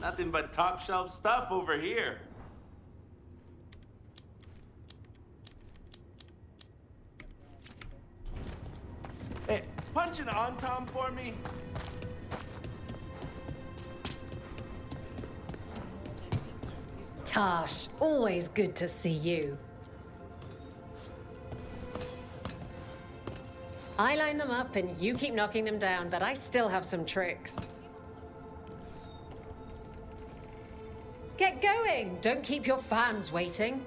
Nothing but top shelf stuff over here. Hey, punch an on-tom for me. Tarsh, always good to see you. I line them up and you keep knocking them down, but I still have some tricks. Get going! Don't keep your fans waiting.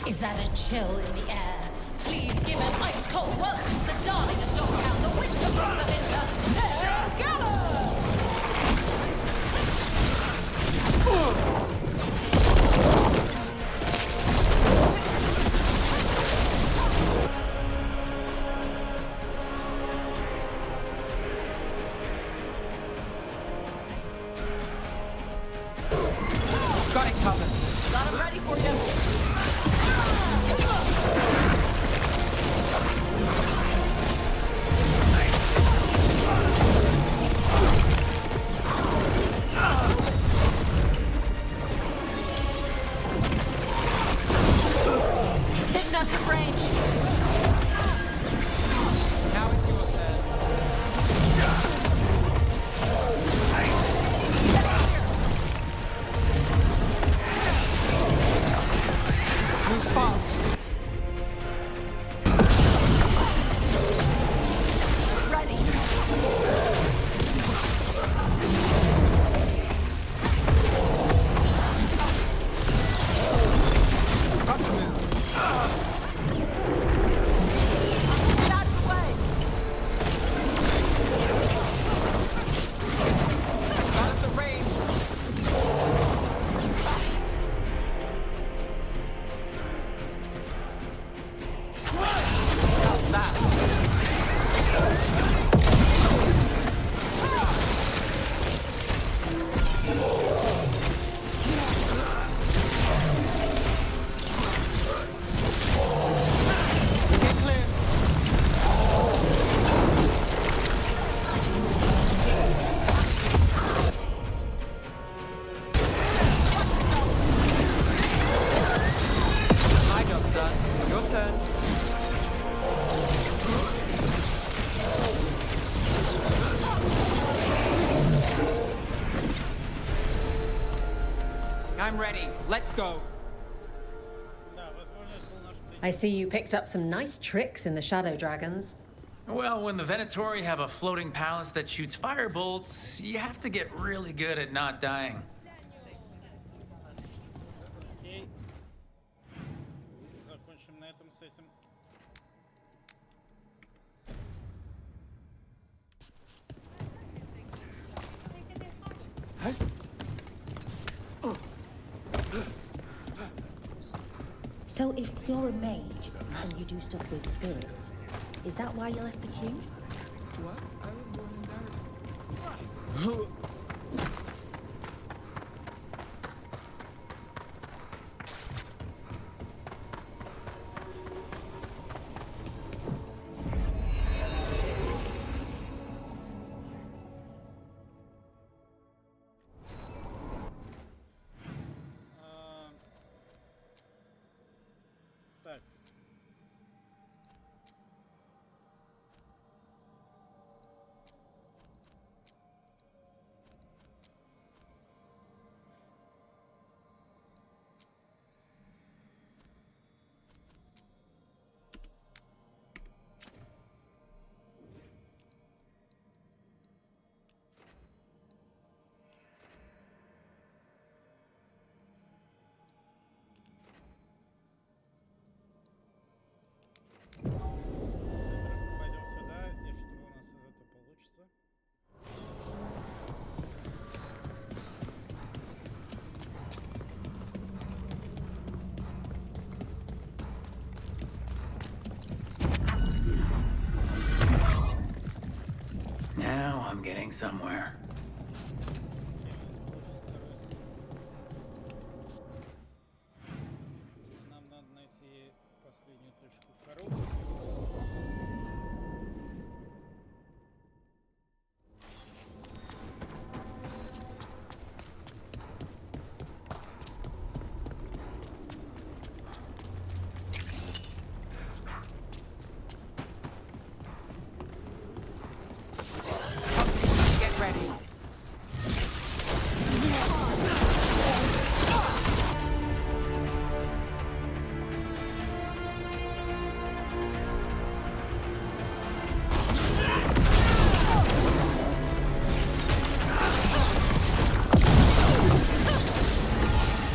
Is that a chill in the air? Please give an ice-cold welcome to the darling of Dogtown, the winter months of winter, Age Veilguard! Got it covered. Got him ready for you. Hitting us at range. Now it's your turn. Move fast. Ready. Got to move. Get out of the way. Out of the range. How's that? I'm ready. Let's go. I see you picked up some nice tricks in the Shadow Dragons. Well, when the Venatori have a floating palace that shoots firebolts, you have to get really good at not dying. Окей. Закончим на этом с этим. So if you're a mage and you do stuff with spirits, is that why you left the queue? What? I was born in America. Так. Пойдем сюда, и что у нас из этого получится? Now I'm getting somewhere. Нам надо найти последнюю точку коробки. Get ready.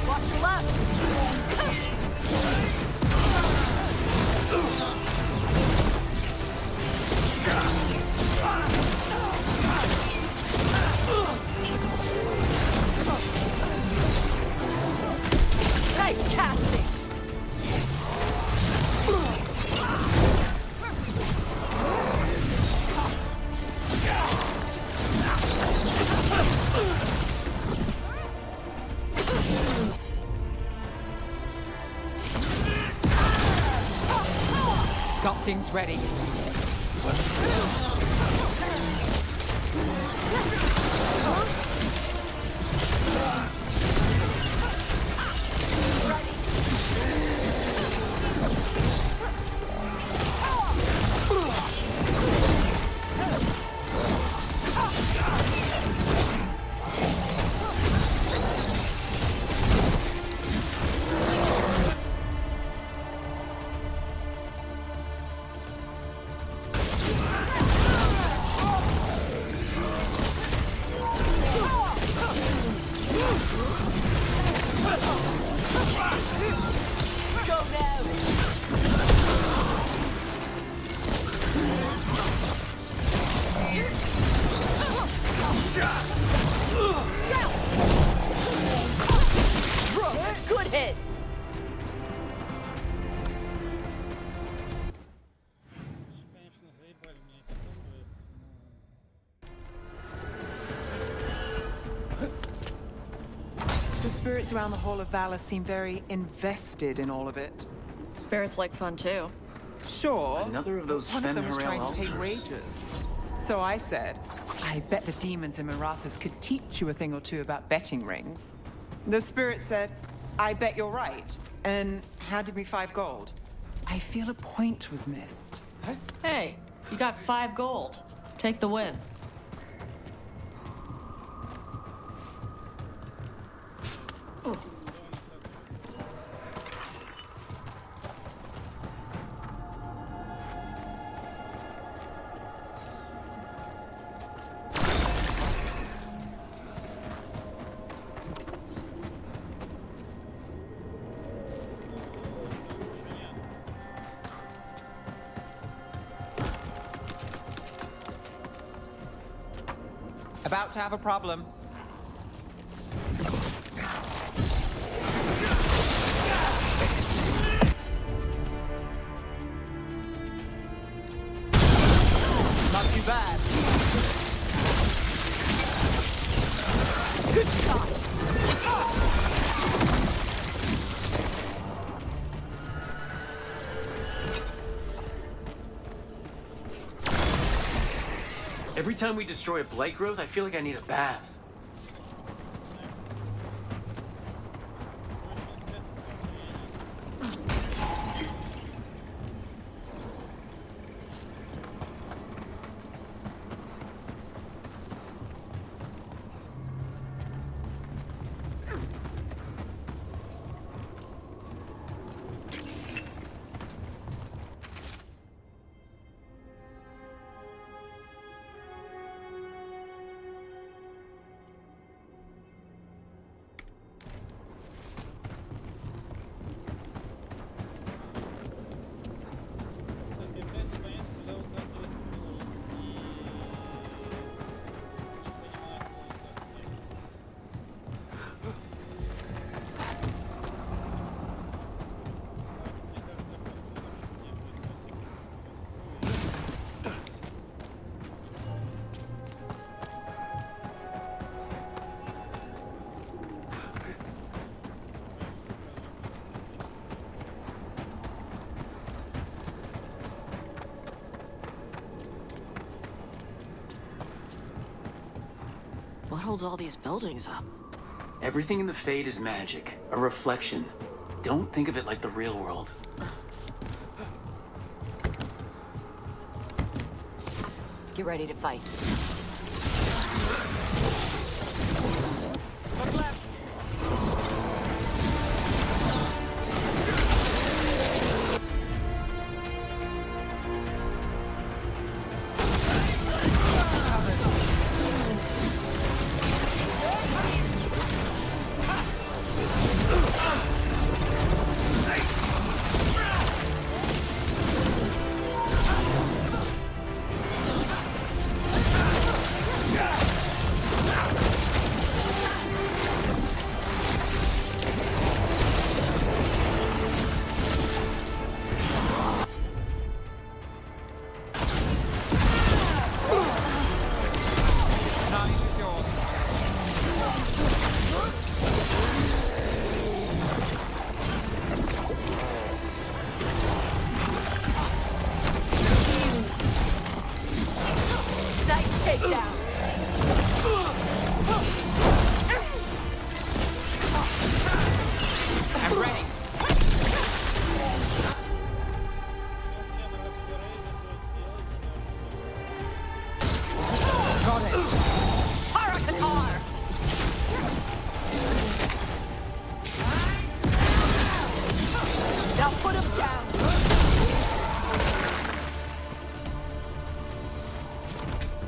Watch your left. Nice casting. Got things ready. Go now. Good hit. Конечно, заебали меня эти комбы, The spirits around the Hall of Valor seem very invested in all of it. Spirits like fun too. Sure. Another of those One of them was Fenrirel trying to take altars. wages. So I said, I bet the demons in Marathas could teach you a thing or two about betting rings. The spirit said, I bet you're right, and handed me 5 gold. I feel a point was missed. Hey, you got 5 gold. Take the win. About to have a problem. Not too bad. Good shot. Every time we destroy a blight growth, I feel like I need a bath. What holds all these buildings up? Everything in the Fade is magic, a reflection. Don't think of it like the real world. Get ready to fight. Look left.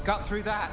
Got through that.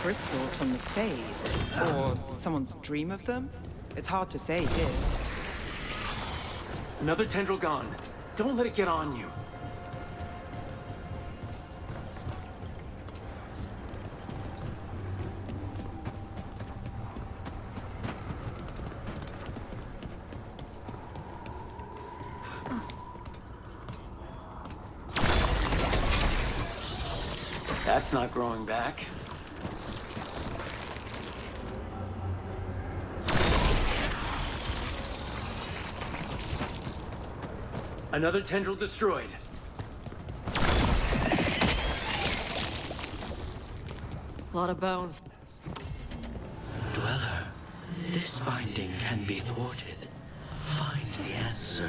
Crystals from the Fade, or someone's dream of them? It's hard to say here. Another tendril gone. Don't let it get on you. That's not growing back. Another tendril destroyed. A lot of bones. Dweller, this binding can be thwarted. Find the answer.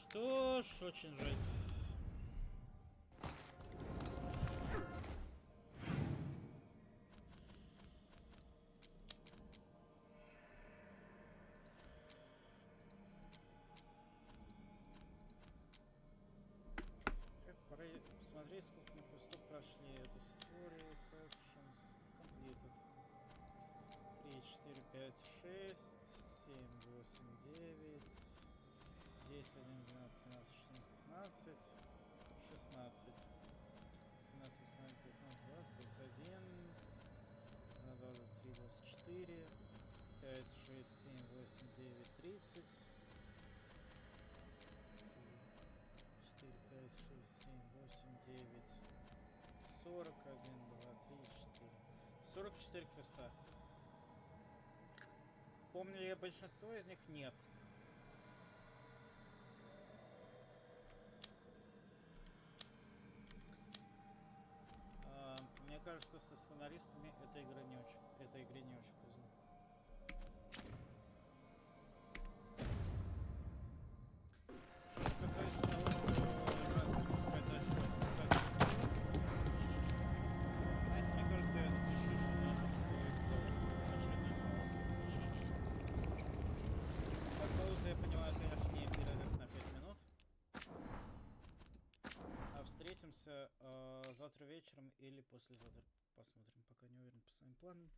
Что ж, очень жаль. Пора посмотреть, сколько мы квестов прошли. Это Story, Factions, Completed. 3, 4, 5, 6, 7, 8, 9, 10, 11, 12, 13, 14, 15, 16, 17, 18, 19, 20, 21, 1, 2, 3, 24, 5, 6, 7, 8, 9, 30, 4, 5, 6, 7, 8, 9, 40, 1, 2, 3, 4. 44 квеста. Помню ли я большинство из них? Нет. Мне кажется, со сценаристами этой игры не очень повезло. Что касается того, что раз выпускать дальше писать историю, знаете, мне кажется, я запишу, что нам стоит сделать очередную паузу. Как пауза, я понимаю, конечно, не перерыв на 5 минут. А встретимся завтра вечером или послезавтра. Посмотрим, пока не уверен по своим планам.